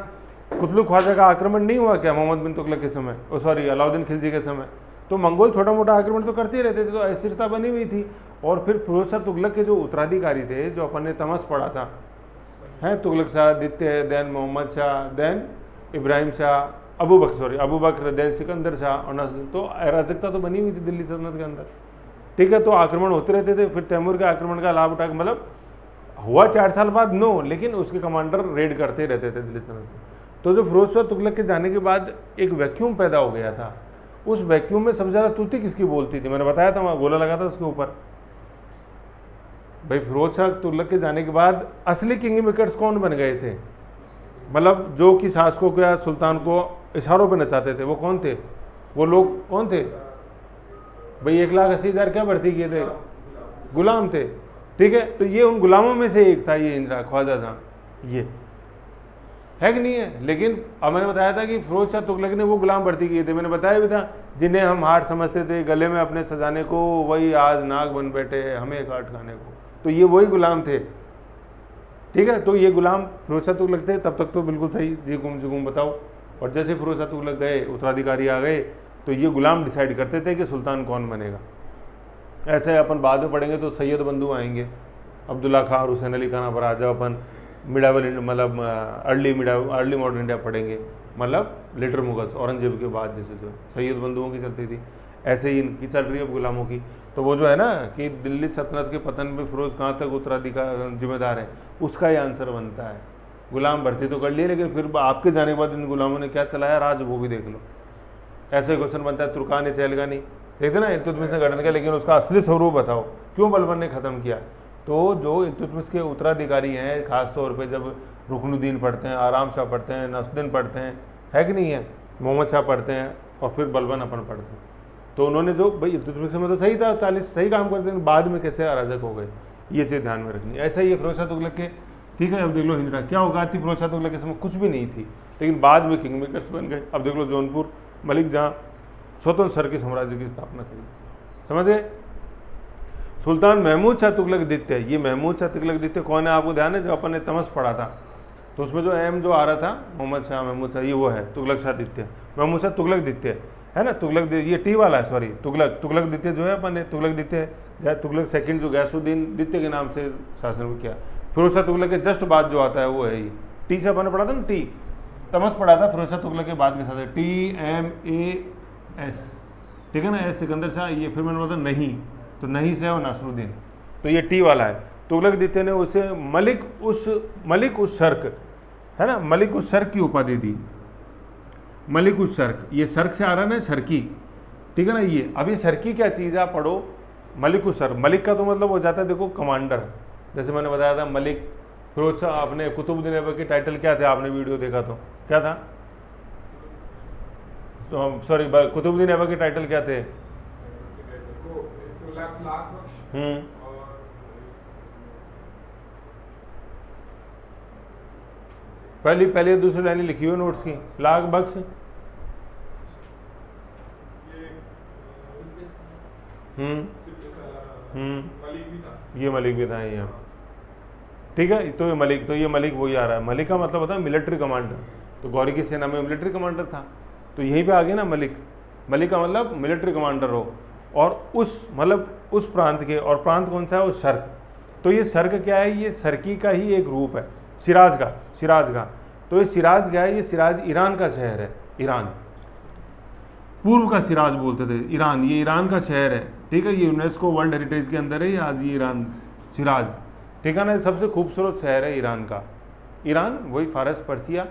कुतलू ख्वाजा का आक्रमण नहीं हुआ क्या मोहम्मद बिन तुगलक के समय, सॉरी अलाउद्दीन खिलजी के समय। तो मंगोल छोटा मोटा आक्रमण तो करते ही रहते थे, तो अस्थिरता बनी हुई थी। और फिर फिरोज शाह तुगलक के जो उत्तराधिकारी थे, जो अपन ने तमस पढ़ा था, हैं तुगलक शाह, द्वितीय, देन मोहम्मद शाह, देन इब्राहिम शाह, अबू बकर, देन सिकंदर शाह, और तो अराजकता तो बनी हुई थी दिल्ली सल्तनत के अंदर, ठीक है। तो आक्रमण होते रहते थे। फिर तैमूर के आक्रमण का लाभ उठा, मतलब हुआ 4 साल बाद नो, लेकिन उसके कमांडर रेड करते रहते थे दिल्ली सल्तनत में। तो जो फिरोज शाह तुगलक के जाने के बाद एक वैक्यूम पैदा हो गया था। उस वैक्यूम में सबसे ज़्यादा तूती किसकी बोलती थी? मैंने बताया था, वहाँ गोला लगा था उसके ऊपर। भाई फिरोज शाह तुगलक के जाने के बाद असली किंग मेकर्स कौन बन गए थे? मतलब जो कि शासकों को या सुल्तान को इशारों पे नचाते थे, वो कौन थे? वो लोग कौन थे भाई? 1,80,000 क्या भर्ती किए थे? गुलाम थे, ठीक है। तो ये उन गुलामों में से एक था, ये इंदिरा ख्वाजा था, ये है कि नहीं है? लेकिन अब मैंने बताया था कि फिरोज शाह तुगलक ने वो गुलाम भर्ती किए थे, मैंने बताया भी था, जिन्हें हम हार समझते थे गले में अपने सजाने को, वही आज नाग बन बैठे हमें काट खाने को। तो ये वही गुलाम थे, ठीक है। तो ये गुलाम फिरोज शाह तुगलक थे। तब तक तो बिल्कुल सही, जी गुम बताओ। और जैसे फिरोज शाह तुगलक गए, उत्तराधिकारी आ गए, तो ये गुलाम डिसाइड करते थे कि सुल्तान कौन बनेगा। ऐसे अपन बाद में पढ़ेंगे तो सैयद बंधु आएंगे, अब्दुल्ला खां और हुसैन अली खान। पर आज अपन मिडावल, मतलब अर्ली मॉडर्न इंडिया पढ़ेंगे, मतलब लेटर मुगल्स, औरंगजेब के बाद जैसे जो सैयद बंधुओं की चलती थी, ऐसे ही इनकी चल रही है गुलामों की। तो वो जो है ना कि दिल्ली सल्तनत के पतन में फिरोज कहाँ तक उत्तराधिकार जिम्मेदार है, उसका ही आंसर बनता है। गुलाम भर्ती तो कर लिए, लेकिन फिर आपके जाने के बाद इन गुलामों ने क्या चलाया राज, वो भी देख लो। ऐसे क्वेश्चन बनता है, तुर्कान चहलगा नहीं देखते ना, इल्तुतमिश ने गठन किया, लेकिन उसका असली स्वरूप बताओ, क्यों बलबन ने ख़त्म किया। तो जो इल्तुतमिश के उत्तराधिकारी हैं, खास तौर पे जब रुकनुद्दीन पढ़ते हैं, आराम शाह पढ़ते हैं, नसरुद्दीन पढ़ते हैं, है कि नहीं है, मोहम्मद शाह पढ़ते हैं, और फिर बलबन अपन पढ़ते हैं। तो उन्होंने जो भाई इल्तुतमिश में तो सही था, 40 सही काम करते हैं, बाद में कैसे अराजक हो गए, ये चीज़ ध्यान में रखनी। ऐसा ही है फिरोज शाह तुगलक के, ठीक है। अब देख लो हिजरा क्या औकात थी फिरोज शाह तुगलक के समय, कुछ भी नहीं थी, लेकिन बाद में किंग मेकर्स बन गए। अब देख लो जौनपुर मलिक जहाँ स्वतंत्र सरकी साम्राज्य की स्थापना करी, समझ गए। सुल्तान महमूद शाह तुगलक द्वितीय, ये महमूद शाह तुगलक द्वितीय कौन है आपको ध्यान है? जो अपन ने तमस पढ़ा था, तो उसमें जो एम जो आ रहा था मोहम्मद शाह महमूद शाह, ये वो है तुगलक शाह द्वितीय, महमूद शाह तुगलक द्वितीय, है ना। तुगलक ये टी वाला है, सॉरी तुगलक द्वितीय जो है अपन ने तुगलक द्वितीय, तुगलक सेकंड जो गैसुद्दीन द्वितीय के नाम से शासन किया। फिरोज शाह तुगलक के जस्ट बाद जो आता है वो है ये टी से अपन ने पढ़ा था ना, टी तमस पढ़ा था फिरोज शाह तुगलक के बाद के साथ TMAS, ठीक है ना। एस सिकंदर शाह, ये फिर मैंने बोला नहीं, तो नहीं से और नासरुद्दीन, तो ये टी वाला है। तुगलक द्वितीय ने उसे मलिक उस शर्क, है ना, मलिक उस शर्क की उपाधि दी। मलिक उस शर्क, ये शर्क से आ रहा है ना शर्की, ठीक है ना। ये अब ये शर्की क्या चीज़ है आप पढ़ो, मलिक उस शर्क, मलिक का तो मतलब हो जाता है देखो कमांडर, जैसे मैंने बताया था मलिक फिरोज शाह, आपने कुतुबुद्दीन ऐबक के टाइटल क्या थे, आपने वीडियो देखा तो क्या था, तो सॉरी कुतुबुद्दीन ऐबक के टाइटल क्या थे, पहली दूसरी लाइन लिखी हुई नोट्स की, लाख बख्श, ये मलिक भी था ये, ठीक है। तो ये मलिक वही आ रहा है, मलिक का मतलब होता है मिलिट्री कमांडर, तो गौरी की सेना में मिलिट्री कमांडर था, तो यहीं पे आ गया ना मलिक, मलिक का मतलब मिलिट्री कमांडर हो, और उस मतलब उस प्रांत के, और प्रांत कौन सा है, उस शर्क। तो ये शर्क क्या है, ये शर्की का ही एक रूप है, सिराज का। तो ये सिराज क्या है, ये सिराज ईरान का शहर है, ईरान पूर्व का सिराज बोलते थे, ईरान, ये ईरान का शहर है, ठीक है। ये यूनेस्को वर्ल्ड हेरिटेज के अंदर है ये आज, ये ईरान सिराज, ठीक है ना। सबसे खूबसूरत शहर है ईरान का, ईरान वही फारस पर्सिया,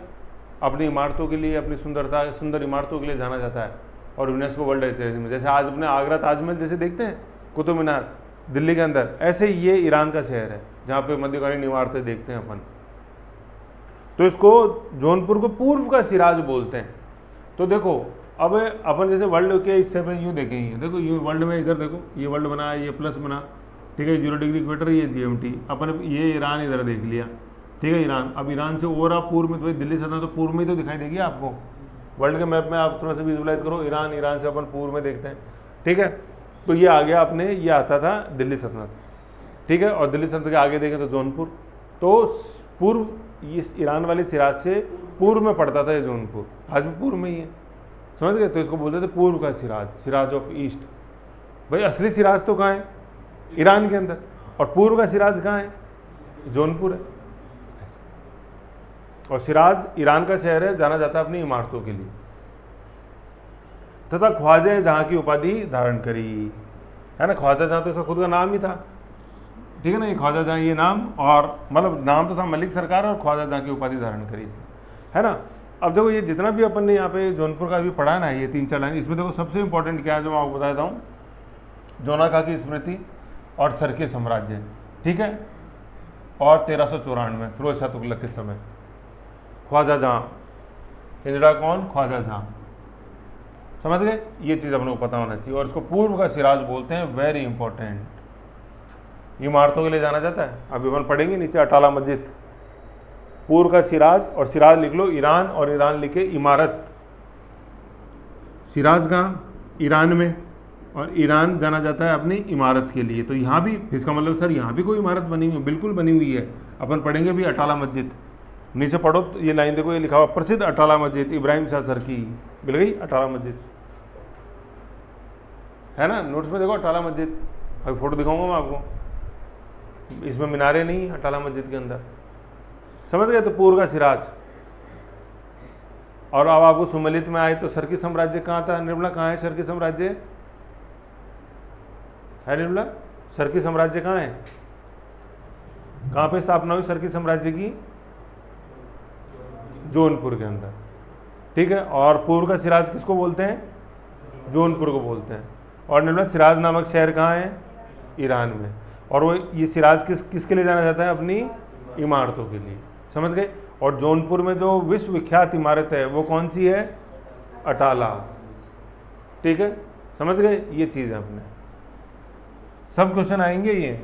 अपनी इमारतों के लिए, अपनी सुंदर इमारतों के लिए जाना जाता है, और यूनेस्को वर्ल्ड हेरिटेज में, जैसे आज अपने आगरा ताजमहल जैसे देखते हैं, कुतुब मीनार दिल्ली के अंदर, ऐसे ये ईरान का शहर है जहाँ पे मध्यकालीन इमारतें देखते हैं अपन। तो इसको जौनपुर को पूर्व का सिराज बोलते हैं। तो देखो अब अपन जैसे वर्ल्ड के हिस्से में यूँ देखेंगे, देखो यूँ वर्ल्ड में इधर देखो, ये वर्ल्ड बना है, ये प्लस बना, ठीक है, 0 डिग्री इक्वेटर, ये GMT, अपन ये ईरान इधर देख लिया, ठीक है, ईरान। अब ईरान से और आप पूर्व में, तो दिल्ली सल्तनत तो पूर्व में ही तो दिखाई देगी आपको, वर्ल्ड के मैप में आप थोड़ा सा विजुलाइज करो, ईरान से अपन पूर्व में देखते हैं, ठीक है। तो ये आ गया अपने, ये आता था दिल्ली सल्तनत, ठीक है, और दिल्ली सल्तनत के आगे देखें तो जौनपुर, तो पूर्व इस ईरान वाली सिराज से पूर्व में पड़ता था ये जौनपुर, आज भी पूर्व में ही है, समझ गए। तो इसको बोलते थे पूर्व का सिराज, सिराज ऑफ ईस्ट। भाई असली सिराज तो कहाँ है, ईरान के अंदर, और पूर्व का सिराज कहाँ है, जौनपुर है। और सिराज ईरान का शहर है, जाना जाता है अपनी इमारतों के लिए। तथा ख्वाजा जहाँ की उपाधि धारण करी, है ना, ख्वाजा जहाँ तो इसका खुद का नाम ही था, ठीक है ना, ये ख्वाजा जहाँ ये नाम, और मतलब नाम तो था मलिक सरकार, और ख्वाजा जहाँ की उपाधि धारण करी इसने, है ना। अब देखो ये जितना भी अपन ने यहाँ पे जौनपुर का भी पढ़ा है ना, ये 3-4 लाइन, इसमें देखो सबसे इंपॉर्टेंट क्या है जो मैं आपको बताता हूँ, जोनाका की स्मृति और सरकी साम्राज्य, ठीक है, और 1394 फिरोज शाह तुगलक के समय, ख्वाजा जहाँ, हिजड़ा कौन, ख्वाजा जहाँ, समझ गए। ये चीज़ अपने को पता होना चाहिए। और इसको पूर्व का सिराज बोलते हैं, वेरी इंपॉर्टेंट। इमारतों के लिए जाना जाता है, अभी अपन पढ़ेंगे नीचे अटाला मस्जिद, पूर्व का सिराज, और सिराज लिख लो ईरान, और ईरान लिखे इमारत, सिराज कहाँ, ईरान में, और ईरान जाना जाता है अपनी इमारत के लिए। तो यहाँ भी, इसका मतलब सर यहाँ भी कोई इमारत बनी हुई है, बिल्कुल बनी हुई है, अपन पढ़ेंगे भी अटाला मस्जिद। नीचे पढ़ो तो ये लाइन देखो, ये लिखा हुआ प्रसिद्ध अटाला मस्जिद, इब्राहिम शाह सरकी, मिल गई अटाला मस्जिद, है ना, नोट्स में देखो अटाला मस्जिद, अभी फोटो दिखाऊंगा मैं आपको, इसमें मीनारे नहीं अटाला मस्जिद के अंदर, समझ गए। तो पूर्व का सिराज। और अब आपको सुमेलित में आए तो सरकी साम्राज्य कहाँ था, निर्मला कहाँ है सरकी साम्राज्य, है निर्मला, सरकी साम्राज्य कहाँ है, कहाँ पे स्थापना हुई सरकी साम्राज्य की, जौनपुर के अंदर, ठीक है। और पूर्व का सिराज किसको बोलते हैं, जौनपुर को बोलते हैं। और निर्मला सिराज नामक शहर कहाँ है, ईरान में। और वो ये सिराज किसके लिए जाना जाता है, अपनी इमारतों के लिए, समझ गए। और जौनपुर में जो विश्व विख्यात इमारत है वो कौन सी है, अटाला, ठीक है, समझ गए। ये चीज़ है अपने, सब क्वेश्चन आएंगे ये।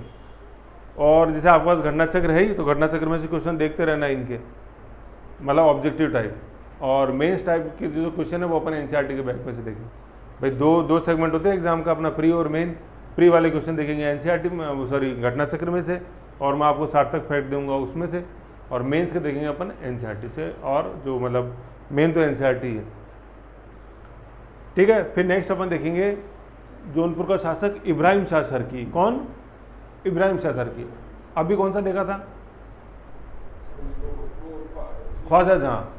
और जैसे आपके पास घटना चक्र है ही, तो घटना चक्र में से क्वेश्चन देखते रहना इनके, मतलब ऑब्जेक्टिव टाइप और मेंस टाइप के जो क्वेश्चन है वो अपन एनसीईआरटी के बैक में से देखें। भाई दो सेगमेंट होते हैं एग्जाम का, अपना प्री और मेन। प्री वाले क्वेश्चन देखेंगे एनसीईआरटी में, सॉरी घटना चक्र में से, और मैं आपको सार्थक फैक्ट दूंगा उसमें से। और मेंस के देखेंगे अपन एनसीईआरटी से, और जो मतलब मेन तो एनसीईआरटी है, ठीक है। फिर नेक्स्ट अपन देखेंगे जौनपुर का शासक इब्राहिम शाह सरकी। कौन, इब्राहिम शाह सरकी। अभी कौन सा देखा था, ख्वाजा जहाँ,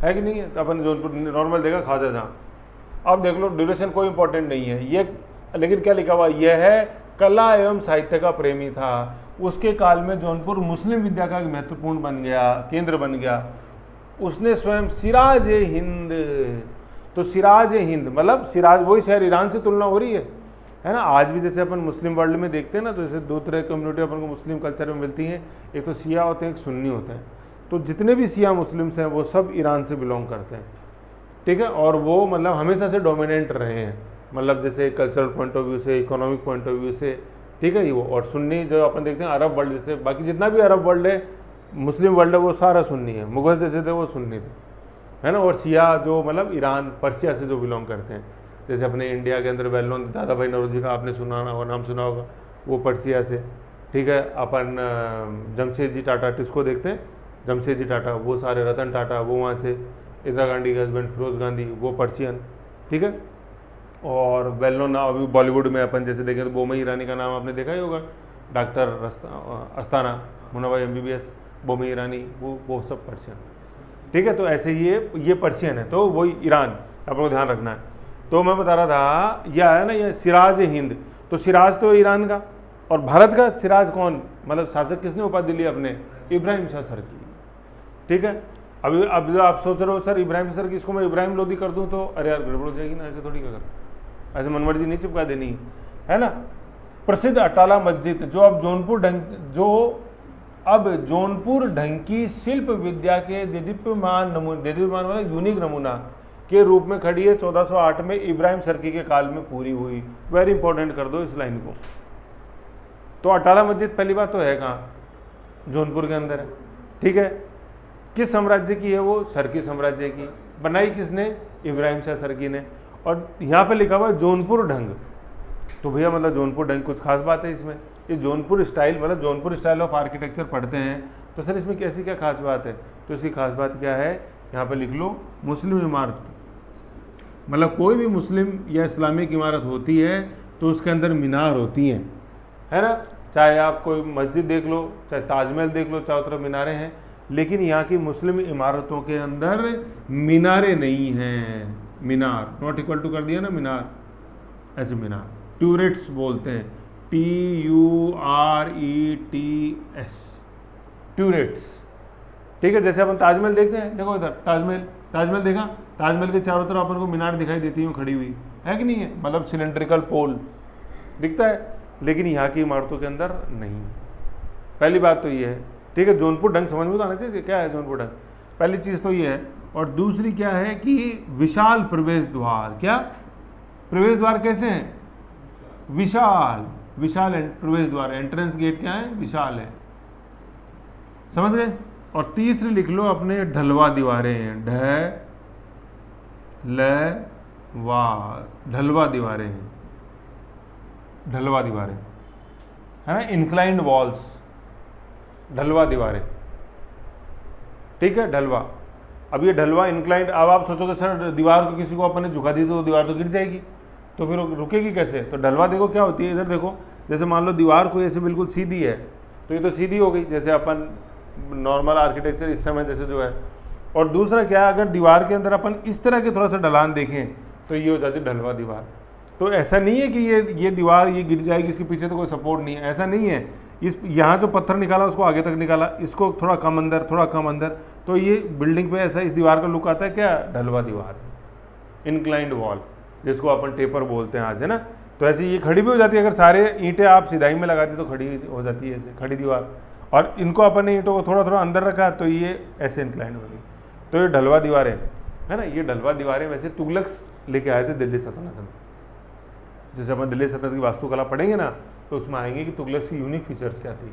है कि नहीं है, तो अपन जौनपुर नॉर्मल देखा, ख्वाजा जहाँ। अब देख लो ड्यूरेशन कोई इंपॉर्टेंट नहीं है ये, लेकिन क्या लिखा हुआ, यह है कला एवं साहित्य का प्रेमी था। उसके काल में जौनपुर मुस्लिम विद्या का एक महत्वपूर्ण बन गया, केंद्र बन गया। उसने स्वयं सिराज ए हिंद, तो सिराज ए हिंद मतलब सिराज, वही शहर, ईरान से तुलना हो रही है ना। आज भी जैसे अपन मुस्लिम वर्ल्ड में देखते हैं ना, तो जैसे दो तरह की कम्युनिटी अपन को मुस्लिम कल्चर में मिलती हैं, एक तो शिया होते हैं, एक सुन्नी होते हैं। तो जितने भी शिया मुस्लिम्स हैं वो सब ईरान से बिलोंग करते हैं, ठीक है। और वो मतलब हमेशा से डोमिनेंट रहे हैं, मतलब जैसे कल्चरल पॉइंट ऑफ व्यू से, इकोनॉमिक पॉइंट ऑफ व्यू से, ठीक है। ये वो और सुन्नी जो अपन देखते हैं अरब वर्ल्ड, जैसे बाकी जितना भी अरब वर्ल्ड है, मुस्लिम वर्ल्ड है, वो सारा सुन्नी है। मुगल जैसे थे वो सुन्नी थे, है ना। और शिया जो मतलब ईरान पर्शिया से जो बिलोंग करते हैं, जैसे अपने इंडिया के अंदर वेल नोन दादा भाई नौरोजी का आपने सुना होगा, नाम सुना होगा, वो पर्शिया से, ठीक है। अपन जमशेद जी टाटा टिस्को देखते हैं, जमशेद जी टाटा, वो सारे रतन टाटा वो वहाँ से, इंदिरा गांधी के हस्बैंड फिरोज गांधी वो पर्शियन, ठीक है। और वेल नोन अभी बॉलीवुड में अपन जैसे देखें तो बोमई ईरानी का नाम आपने देखा ही होगा, डॉक्टर अस्थाना, मुन्ना MBBS, बोमई ईरानी, वो सब पर्शियन, ठीक है। तो ऐसे ये पर्शियन है, तो वही ईरान आपको ध्यान रखना है। तो मैं बता रहा था यह है ना, ये सिराज हिंद, तो सिराज तो ईरान का, और भारत का सिराज कौन, मतलब शासक किसने उपाधि ली अपने, इब्राहिम शाह सर की, ठीक है। अभी अब जो आप सोच रहे हो सर इब्राहिम सर की, इसको मैं इब्राहिम लोधी कर दूं तो अरे यार गड़बड़ हो जाएगी ना, ऐसे थोड़ी कर, ऐसे मनमर्जी नहीं चिपका देनी है ना। प्रसिद्ध अटाला मस्जिद जो अब जौनपुर ढंग की शिल्प विद्या के देदीप्यमान मतलब यूनिक नमूना के रूप में खड़ी है, 1408 में इब्राहिम सरकी के काल में पूरी हुई। वेरी इंपॉर्टेंट कर दो इस लाइन को। तो अटाला मस्जिद पहली बात तो है कहाँ, जौनपुर के अंदर है, ठीक है। किस साम्राज्य की है वो, सरकी साम्राज्य की। बनाई किसने, इब्राहिम शाह सरकी ने। और यहाँ पे लिखा हुआ है जौनपुर ढंग, तो भैया मतलब जौनपुर ढंग कुछ खास बात है इसमें, ये जौनपुर स्टाइल मतलब जौनपुर स्टाइल ऑफ आर्किटेक्चर पढ़ते हैं तो सर इसमें कैसी क्या खास बात है, तो इसकी खास बात क्या है, यहाँ पे लिख लो मुस्लिम इमारत, मतलब कोई भी मुस्लिम या इस्लामिक इमारत होती है तो उसके अंदर मीनार होती हैं, है ना। चाहे आप कोई मस्जिद देख लो, चाहे ताजमहल देख लो, चारों तरफ मीनारें हैं, लेकिन यहाँ की मुस्लिम इमारतों के अंदर मीनारें नहीं हैं। मीनार नॉट इक्वल टू कर दिया ना, मीनार ऐसे मीनार, ट्यूरेट्स बोलते हैं, TURETS, ट्यूरेट्स, ठीक है। जैसे अपन ताजमहल देखते हैं, देखो इधर ताजमहल देखा, ताजमहल के चारों तरफ अपन को मीनार दिखाई देती हूँ खड़ी हुई, है कि नहीं है, मतलब सिलेंड्रिकल पोल दिखता है, लेकिन यहाँ की इमारतों के अंदर नहीं। पहली बात तो ये है, ठीक है। जौनपुर ढंग समझ में तो आना चाहिए क्या है जौनपुर ढंग, पहली चीज़ तो ये है। और दूसरी क्या है कि विशाल प्रवेश द्वार, क्या प्रवेश द्वार कैसे हैं, विशाल प्रवेश द्वार, एंट्रेंस गेट क्या है, विशाल है, समझ गए। और तीसरी लिख लो अपने ढलवा दीवारें हैं, ढलवा दीवारें है ना, इंक्लाइंड वॉल्स, ढलवा दीवारें, ठीक है। ढलवा, अब ये ढलवा इंक्लाइंड, अब आप सोचोगे सर दीवार को किसी को अपन ने झुका दी तो दीवार तो गिर जाएगी, तो फिर रुकेगी कैसे। तो ढलवा देखो क्या होती है, इधर देखो, जैसे मान लो दीवार को ऐसे बिल्कुल सीधी है तो ये तो सीधी हो गई, जैसे अपन नॉर्मल आर्किटेक्चर इस समय जैसे जो है। और दूसरा क्या है, अगर दीवार के अंदर अपन इस तरह के थोड़ा सा ढलान देखें तो ये हो जाती है ढलवा दीवार। तो ऐसा नहीं है कि ये दीवार ये गिर जाएगी, इसके पीछे तो कोई सपोर्ट नहीं है, ऐसा नहीं है। इस यहाँ जो पत्थर निकाला उसको आगे तक निकाला, इसको थोड़ा कम अंदर, तो ये बिल्डिंग पे ऐसा इस दीवार का लुक आता है, क्या ढलवा दीवार, इंक्लाइंड वॉल जिसको अपन टेपर बोलते हैं आज, है ना। तो ऐसे ये खड़ी भी हो जाती है, अगर सारे ईंटें आप सिधाई में लगाती तो खड़ी हो जाती है ऐसे खड़ी दीवार, और इनको अपन ने ईंटों को थोड़ा अंदर रखा तो ये ऐसे इंक्लाइंड हो गई, तो ये ढलवा दीवारें है ना। ये ढलवा दीवारें वैसे तुगलक लेके आए थे दिल्ली सल्तनत में। जैसे अपन दिल्ली सल्तनत की वास्तुकला पढ़ेंगे ना तो उसमें आएंगे कि तुगलक की यूनिक फीचर्स क्या थी।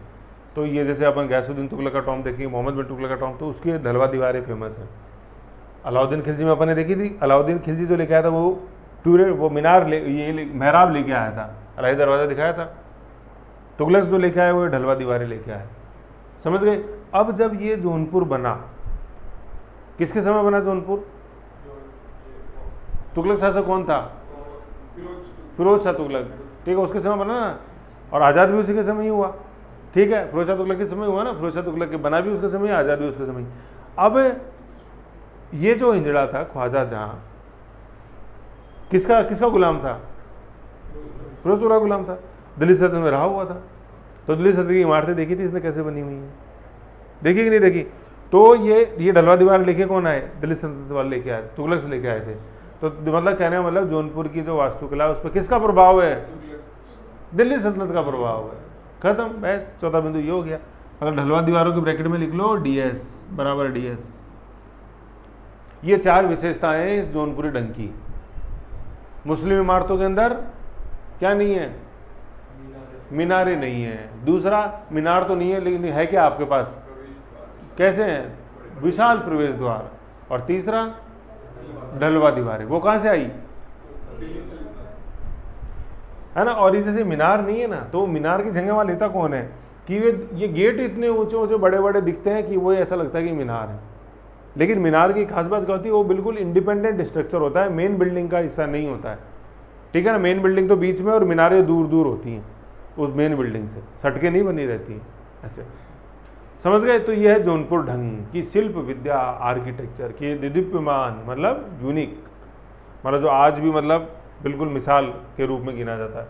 तो ये जैसे अपन गैसुद्दीन तुगलक का टॉम देखेंगे, मोहम्मद बिन तुगलक का टॉम, तो उसकी ढलवा दीवारें फेमस हैं। अलाउद्दीन खिलजी में अपन ने देखी थी, अलाउद्दीन खिलजी जो लेके आया था वो मीनार मेहराब लेके आया था, अलाही दरवाज़ा दिखाया था। तुगलक जो लेके आए वो ढलवा दीवारें लेके आए, समझ गए। अब जब ये जौनपुर बना, किसके समय बना जौनपुर, तुगलक शासक कौन था, फिरोज शाह तुगलक, ठीक है, उसके समय बना ना। और आज़ाद भी उसी के समय ही हुआ, ठीक है, फिरोज शाह तुगलक के समय हुआ ना, फिरोज शाह तुगलक के बना भी उसके समय, आज़ाद भी उसके समय। अब ये जो हिंजड़ा था ख्वाजा जहाँ, किसका गुलाम था, फिरोज का गुलाम था, दिल्ली सल्तनत में रहा हुआ था। तो दिल्ली सल्तनत की इमारतें देखी थी इसने कैसे बनी हुई है, देखी कि नहीं देखी। तो ये ढलवा दीवार लेके कौन आए? दिल्ली सल्तनत वाले लेके आए, तुगलक से लेके आए थे। तो मतलब कहने का मतलब जौनपुर की जो वास्तुकला है उस पर किसका प्रभाव है? दिल्ली सल्तनत का प्रभाव है। खत्म, बस चौथा बिंदु ये हो गया। अगर ढलवा दीवारों के ब्रैकेट में लिख लो DS बराबर DS। ये 4 विशेषताएं इस जौनपुरी ढंग की। मुस्लिम इमारतों के अंदर क्या नहीं है? मीनारें नहीं है। दूसरा, मीनार तो नहीं है लेकिन है क्या आपके पास? कैसे हैं? विशाल प्रवेश द्वार। और तीसरा ढलवा दीवारें। वो कहां से आई? है ना। और ये जैसे मीनार नहीं है ना, तो मीनार की जगह वहां लेता कौन है कि ये गेट इतने ऊंचे ऊंचे बड़े बड़े दिखते हैं कि वो ऐसा लगता है कि मीनार है। लेकिन मीनार की खास बात क्या होती है? वो बिल्कुल इंडिपेंडेंट स्ट्रक्चर होता है, मेन बिल्डिंग का हिस्सा नहीं होता है। ठीक है ना। मेन बिल्डिंग तो बीच में और मीनारें दूर दूर होती हैं उस मेन बिल्डिंग से, सटके नहीं बनी रहती हैं ऐसे। समझ गए? तो यह है जौनपुर ढंग की शिल्प विद्या, आर्किटेक्चर की दिव्यमान, मतलब यूनिक, मतलब जो आज भी मतलब बिल्कुल मिसाल के रूप में गिना जाता है।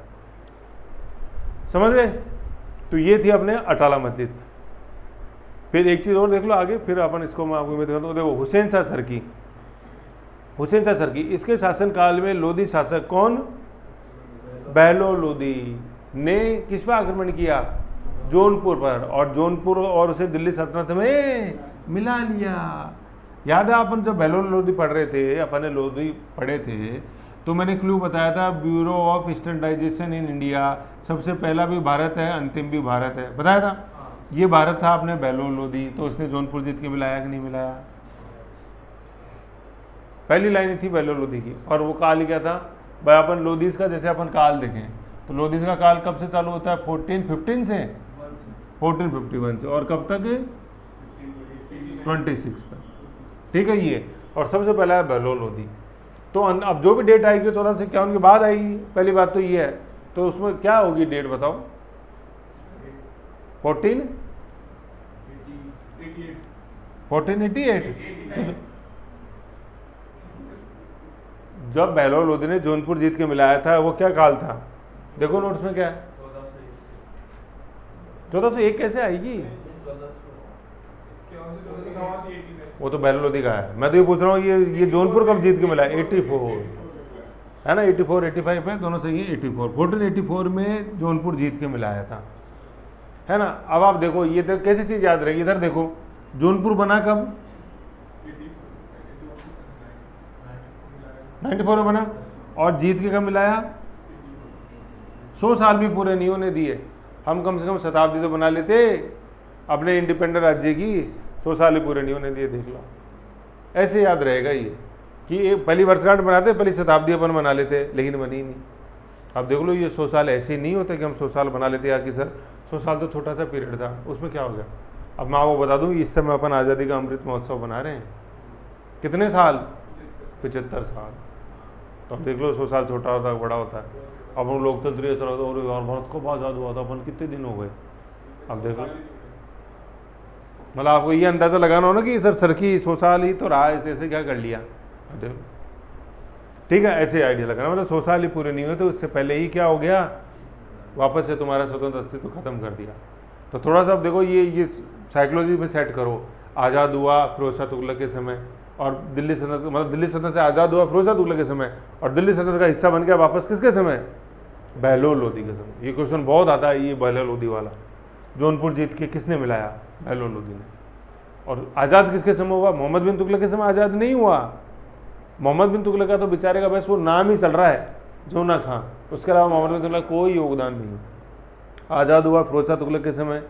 समझ गए? तो ये थी अपने अटाला मस्जिद। फिर एक चीज़ और देख लो आगे, फिर अपन इसको मैं आपको दिखाता हूँ। देखो हुसैन शाह सरकी, हुसैन शाह सरकी, इसके शासनकाल में लोधी शासक कौन? बहलोल लोधी ने किस पर आक्रमण किया? जौनपुर पर। और जौनपुर और उसे दिल्ली सल्तनत में मिला लिया। याद है अपन जब बहलोल लोधी पढ़ रहे थे, अपन ने लोधी पढ़े थे, तो मैंने क्लू बताया था bureau of standardisation in India, सबसे पहला भी भारत है, अंतिम भी भारत है, बताया था। ये भारत था अपने बहलोल लोधी, तो उसने जौनपुर जीत के मिलाया कि नहीं मिलाया? पहली लाइन थी बहलोल लोधी की। और वो काल ही क्या था भाई? अपन लोधीज का जैसे अपन काल देखें तो लोधीज का काल कब से चालू होता है? 1415 से, 1451 से, और कब तक? 26 तक। ठीक है ये। और सबसे पहला है बहलोल लोधी। तो अब जो भी डेट आएगी 14 से क्या उनके बाद आएगी? पहली बात तो ये है। तो उसमें क्या होगी डेट बताओ? 1488। जब बहलोल लोधी ने जौनपुर जीत के मिलाया था, वो क्या काल था? देखो नोट्स में क्या है? 1401 कैसे आएगी? वो तो बहलोल लोधी का है। मैं तो ये पूछ रहा हूँ ये जौनपुर कब जीत के मिला? 84 है ना। 84 85 है, दोनों सही है। 84 1484 में जौनपुर जीत के मिलाया था, है ना। अब आप देखो ये तो कैसी चीज याद रहेगी? इधर देखो, जौनपुर बना कब? 94 में बना। और जीत के कब मिलाया? 100 साल भी पूरे नहीं होने दिए। हम कम से कम शताब्दी तो बना लेते अपने इंडिपेंडेंट राज्य की, 100 साल ही पूरे नहीं होने दिए। देख लो, ऐसे याद रहेगा ये कि एक पहली वर्षगांठ बनाते, पहली शताब्दी अपन बना लेते, लेकिन बनी नहीं। अब देख लो ये 100 साल ऐसे नहीं होते कि हम 100 साल बना लेते, या कि सर 100 साल तो छोटा सा पीरियड था, उसमें क्या हो गया? अब मैं आपको बता दूं, इस समय अपन आज़ादी का अमृत महोत्सव बना रहे हैं। कितने साल? 75 साल। तो अब देख लो 100 साल छोटा होता है बड़ा होता है। अब हम लोकतंत्र ऐसा होता है और भारत कब आज़ाद हुआ था, अपन कितने दिन हो गए? अब देखो, मतलब आपको ये अंदाज़ा लगाना हो ना कि सर सरकी 100 साल ही तो रहा, ऐसे क्या कर लिया। देखो ठीक है, ऐसे आइडिया लगाना, मतलब 100 साल ही पूरे नहीं हुए तो उससे पहले ही क्या हो गया? वापस से तुम्हारा स्वतंत्र अस्तित्व खत्म कर दिया। तो थोड़ा सा अब देखो ये साइकोलॉजी में सेट करो। आज़ाद हुआ फिरोज शाह तुगलक के समय, और दिल्ली सल्तनत, मतलब दिल्ली सल्तनत से आज़ाद हुआ फिरोज शाह तुगलक के समय, और दिल्ली सल्तनत का हिस्सा बन गया वापस किसके समय? बहलोल लोधी के समय। ये क्वेश्चन बहुत आता है, ये बहलोल लोधी वाला। जौनपुर जीत के किसने मिलाया? बहलोल लोधी ने। और आज़ाद किसके समय हुआ? मोहम्मद बिन तुगलक के समय आज़ाद नहीं हुआ। मोहम्मद बिन तुगलक का तो बेचारे का बस वो नाम ही चल रहा है, जोना खां, उसके अलावा मोहम्मद बिन तुगलक कोई योगदान नहीं। आज़ाद हुआ फिरोज शाह तुगलक के समय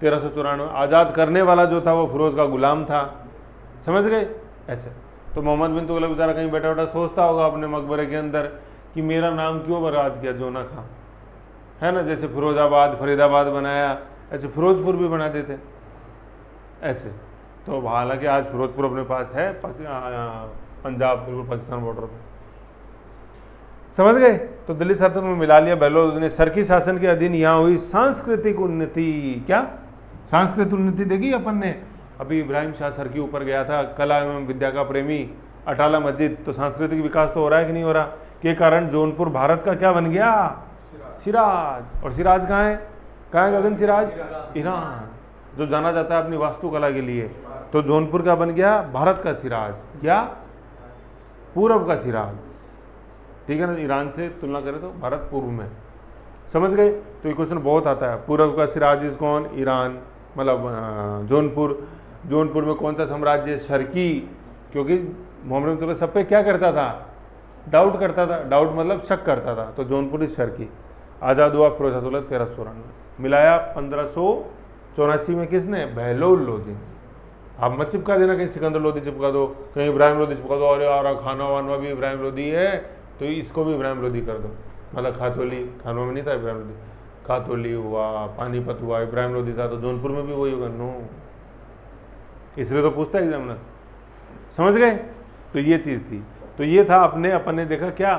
1394। आज़ाद करने वाला जो था वो फिरोज का गुलाम था। समझ गए? ऐसे तो मोहम्मद बिन तुगलक बेचारा कहीं बैठा बैठा सोचता होगा अपने मकबरे के अंदर कि मेरा नाम क्यों बर्बाद किया जोना खां, है ना। जैसे फिरोजाबाद फरीदाबाद बनाया, ऐसे फिरोजपुर भी बना देते ऐसे। तो हालांकि आज फिरोजपुर अपने पास है, पंजाब बिल्कुल पाकिस्तान बॉर्डर पर। समझ गए? तो दिल्ली सल्तनत में मिला लिया बहलोल लोधी ने। सरकी शासन के अधीन यहाँ हुई सांस्कृतिक उन्नति। क्या सांस्कृतिक उन्नति देखी अपन ने? अभी इब्राहिम शाह सरकी ऊपर गया था, कला एवं विद्या का प्रेमी, अटाला मस्जिद। तो सांस्कृतिक विकास तो हो रहा है कि नहीं हो रहा? के कारण जौनपुर भारत का क्या बन गया? सिराज। और सिराज कहाँ है? गगन सिराज? ईरान, जो जाना जाता है अपनी वास्तुकला के लिए। तो जौनपुर क्या बन गया? भारत का सिराज या पूरब का सिराज, ठीक है ना। ईरान से तुलना करें तो भारत पूर्व में, समझ गए। तो ये क्वेश्चन बहुत आता है। पूरब का सिराज इज कौन? ईरान, मतलब जौनपुर। जौनपुर में कौन सा साम्राज्य? शर्की, क्योंकि मोहम्मद बिन तुगलक सब पे क्या करता था? डाउट करता था। डाउट मतलब शक करता था। तो जौनपुर इज शर्की। आज़ाद हुआ फिरोज शाह तुगलक 1394। मिलाया 1584 में किसने? बहलोल लोदी। आप मत चिपका देना, कहीं सिकंदर लोदी चिपका दो, कहीं इब्राहिम लोदी चिपका दो, अरे यार खाना वानवा भी इब्राहिम लोदी है तो इसको भी इब्राहिम लोदी कर दो। मतलब खातोली, खानवा में नहीं था इब्राहिम लोदी, खातोली हुआ, पानीपत हुआ, इब्राहिम लोदी था, तो जौनपुर में भी वही होगा। नो, इसलिए तो पूछता है एग्जामिनर, समझ गए। तो ये चीज़ थी। तो ये था अपन ने देखा क्या,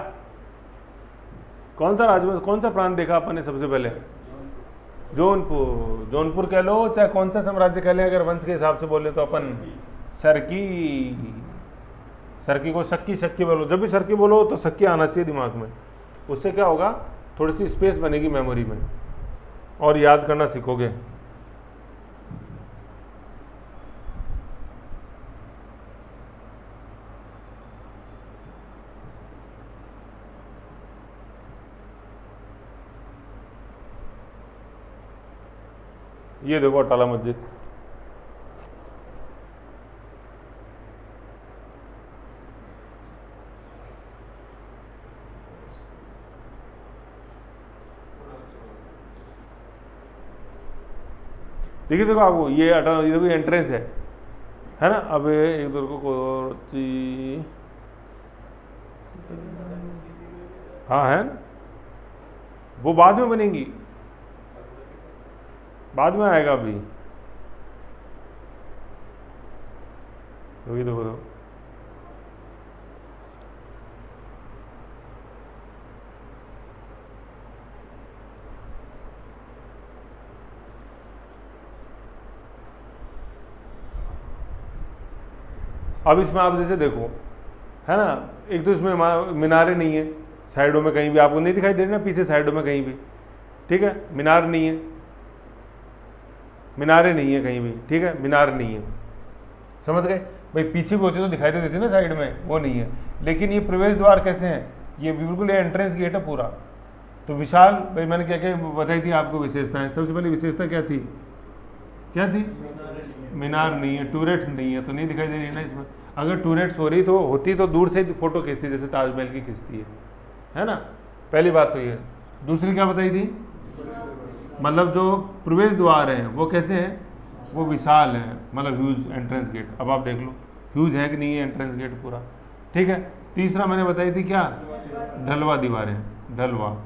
कौन सा राज्य, कौन सा प्रांत देखा अपन ने सबसे पहले? जौनपुर। जौनपुर कह लो चाहे कौन सा साम्राज्य कह लें, अगर वंश के हिसाब से बोले तो अपन शर्की। शर्की को शक्की, शक्की बोलो। जब भी शर्की बोलो तो शक्की आना चाहिए दिमाग में। उससे क्या होगा? थोड़ी सी स्पेस बनेगी मेमोरी में और याद करना सीखोगे। ये देखो अटाला मस्जिद, देखिए देखो आपको ये अटाला, ये देखो एंट्रेंस है ना। अब एक दो को कोची, हाँ है ना, वो बाद में बनेंगी, बाद में आएगा अभी। देखो देखो, अब इसमें आप जैसे देखो है ना, एक तो इसमें मीनारें नहीं है साइडों में, कहीं भी आपको नहीं दिखाई दे रही ना पीछे साइडों में कहीं भी, ठीक है। मीनार नहीं है, मीनारें नहीं है कहीं भी, ठीक है, मीनार नहीं है, समझ गए भाई। पीछे भी होती तो दिखाई तो देती ना साइड में, वो नहीं है। लेकिन ये प्रवेश द्वार कैसे हैं? ये बिल्कुल ये एंट्रेंस गेट है पूरा। तो विशाल भाई, मैंने क्या क्या बताई थी आपको विशेषताएं। सबसे पहले विशेषता क्या थी? क्या थी? मीनार नहीं है, टूरेट्स नहीं है, तो नहीं दिखाई दे रही है ना इसमें। अगर टूरेट्स हो रही तो होती तो दूर से ही फोटो खींचती, जैसे ताजमहल की खींचती है ना। पहली बात तो ये। दूसरी क्या बताई थी? मतलब जो प्रवेश द्वार हैं वो कैसे हैं? वो विशाल है, मतलब ह्यूज एंट्रेंस गेट। अब आप देख लो ह्यूज है कि नहीं है एंट्रेंस गेट पूरा, ठीक है। तीसरा मैंने बताई थी क्या? ढलवा दीवारें, ढलवा।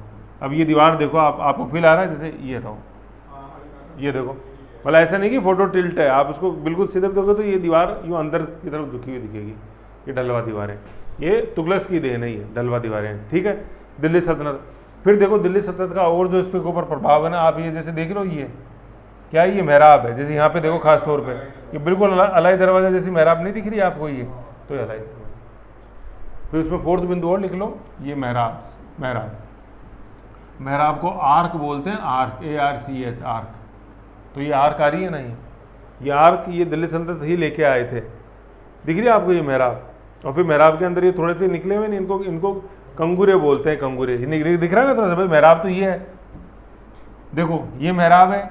अब ये दीवार देखो, आपको फील आ रहा है जैसे ये था, ये देखो, मतलब ऐसा नहीं कि फोटो टिल्ट है, आप उसको बिल्कुल सीधे देखोगे तो ये दीवार यूँ अंदर की तरफ झुकी हुई दिखेगी। ये ढलवा दीवारें, ये तुगलक की देन है, ये ढलवा दीवारें, ठीक है। दिल्ली सल्तनत, फिर देखो दिल्ली सल्तनत का और जो इस पे ऊपर प्रभाव है ना, आप ये जैसे देख रहे हो, ये क्या है? ये मेहराब है। जैसे यहाँ पे देखो खास तौर पे ये बिल्कुल अलाई दरवाजा जैसी मेहराब नहीं दिख रही है आपको? ये तो ये अलाई दरवाजा। फिर उसमें फोर्थ बिंदु और लिख लो, ये मेहराब। मेहराब, मेहराब को आर्क बोलते हैं, आर्क, ARCH, आर्क। तो ये आर्क आ रही है ना, ये आर्क, ये दिल्ली सल्तनत ही लेके आए थे। दिख रही है आपको ये मेहराब? और फिर मेहराब के अंदर ये थोड़े से निकले हुए, इनको कंगूरे बोलते हैं, कंगूरे। दिख रहा है ना थोड़ा सा भाई? मेहराब तो ये है, देखो ये मेहराब है,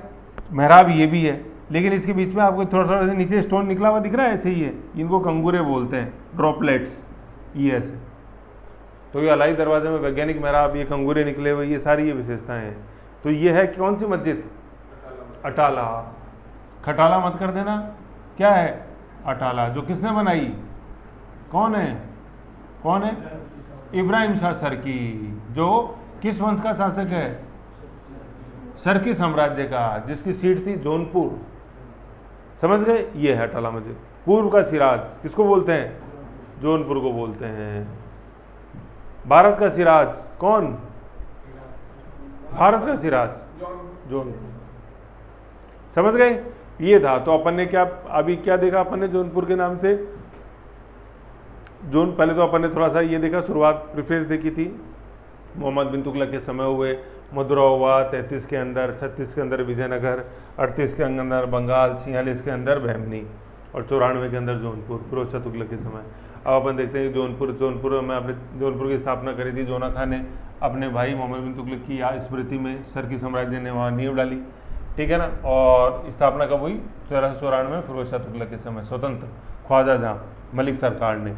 मेहराब ये भी है, लेकिन इसके बीच में आपको थोड़ा थोड़ा नीचे स्टोन निकला हुआ दिख रहा है, ऐसे ही है। इनको कंगूरे बोलते हैं, ड्रॉपलेट्स, ये ऐसे। तो ये अलाई दरवाजे में वैज्ञानिक मेहराब, ये कंगूरे निकले हुए, ये सारी ये विशेषताएं हैं। तो ये है कौन सी मस्जिद? अटाला। खटाला मत कर देना, क्या है? अटाला। जो किसने बनाई? कौन है? कौन है? इब्राहिम शाह शर्की, जो किस वंश का शासक है? शर्की साम्राज्य का, जिसकी सीट थी जौनपुर, समझ गए। ये है अटाला मस्जिद। पूर्व का सिराज किसको बोलते हैं? जौनपुर को बोलते हैं। भारत का सिराज कौन? भारत का सिराज जौनपुर, समझ गए। ये था। तो अपन ने क्या अभी क्या देखा अपन ने जौनपुर के नाम से? पहले तो अपन ने थोड़ा सा ये देखा, शुरुआत प्रीफेस देखी थी, मोहम्मद बिन तुगलक के समय हुए, मदुरा हुआ 33 के अंदर, 36 के अंदर विजयनगर, 38 के अंदर बंगाल, 46 के अंदर बहमनी। और 94 के अंदर जौनपुर, फिरोज शाह तुगलक के समय। अब अपन देखते हैं कि जौनपुर में अपने जौनपुर की स्थापना करी थी जोना खान ने अपने भाई मोहम्मद बिन तुगलक की स्मृति में। सरकी साम्राज्य ने वहाँ नींव डाली, ठीक है ना। और स्थापना कब हुई? 1394 में फिरोज शाह तुगलक के समय, स्वतंत्र ख्वाजा जहाँ मलिक सरकार ने,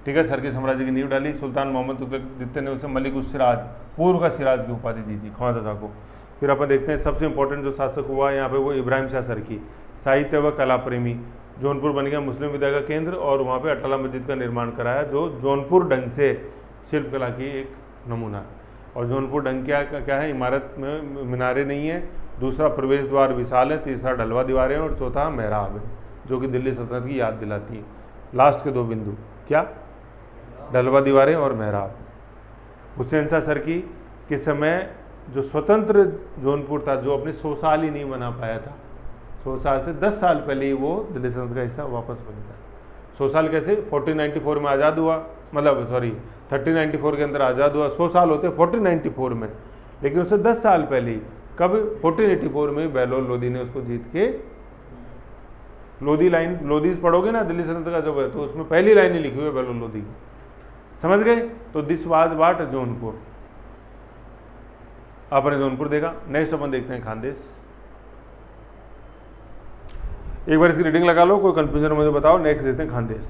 ठीक है, सरकी साम्राज्य की नींव डाली। सुल्तान मोहम्मद तुगलक द्वितीय ने उसे मलिक उस सिराज, पूर्व का सिराज की उपाधि दी थी ख्वाजा जहाँ को। फिर अपन देखते हैं सबसे इंपॉर्टेंट जो शासक हुआ यहाँ पे वो इब्राहिम शाह सरकी, साहित्य व कला प्रेमी। जौनपुर बन गया मुस्लिम विद्या का केंद्र और वहाँ पे अटला मस्जिद का निर्माण कराया, जो जौनपुर ढंग से शिल्पकला की एक नमूना है। और जौनपुर ढंग क्या है? इमारत में मीनारे नहीं है, दूसरा प्रवेश द्वार विशाल है, तीसरा ढलवा दीवारें और चौथा मेहराब है, जो कि दिल्ली सल्तनत की याद दिलाती है। लास्ट के 2 बिंदु क्या? ढलवा दीवारें और मेहराब। हुसैन शाह सरकी के समय जो स्वतंत्र जौनपुर था, जो अपने 100 साल ही नहीं बना पाया था, 100 साल से 10 साल पहले ही वो दिल्ली सल्तनत का हिस्सा वापस बन गया। 100 साल कैसे? 1494 में आज़ाद हुआ, मतलब सॉरी 1394 के अंदर आज़ाद हुआ। 100 साल होते 1494 में, लेकिन उससे 10 साल पहले ही, कब? 1484 में बहलोल लोदी ने उसको जीत के, लोदीज पढ़ोगे ना दिल्ली सल्तनत का जब है, तो उसमें पहली लाइन ही लिखी हुई है बहलोल लोदी की, समझ गए? तो दिस वाज वाट जौनपुर। आपने जौनपुर देखा। नेक्स्ट अपन देखते हैं खानदेश। एक बार इसकी रीडिंग लगा लो, कोई कंफ्यूजन मुझे बताओ। नेक्स्ट देखते हैं खानदेश।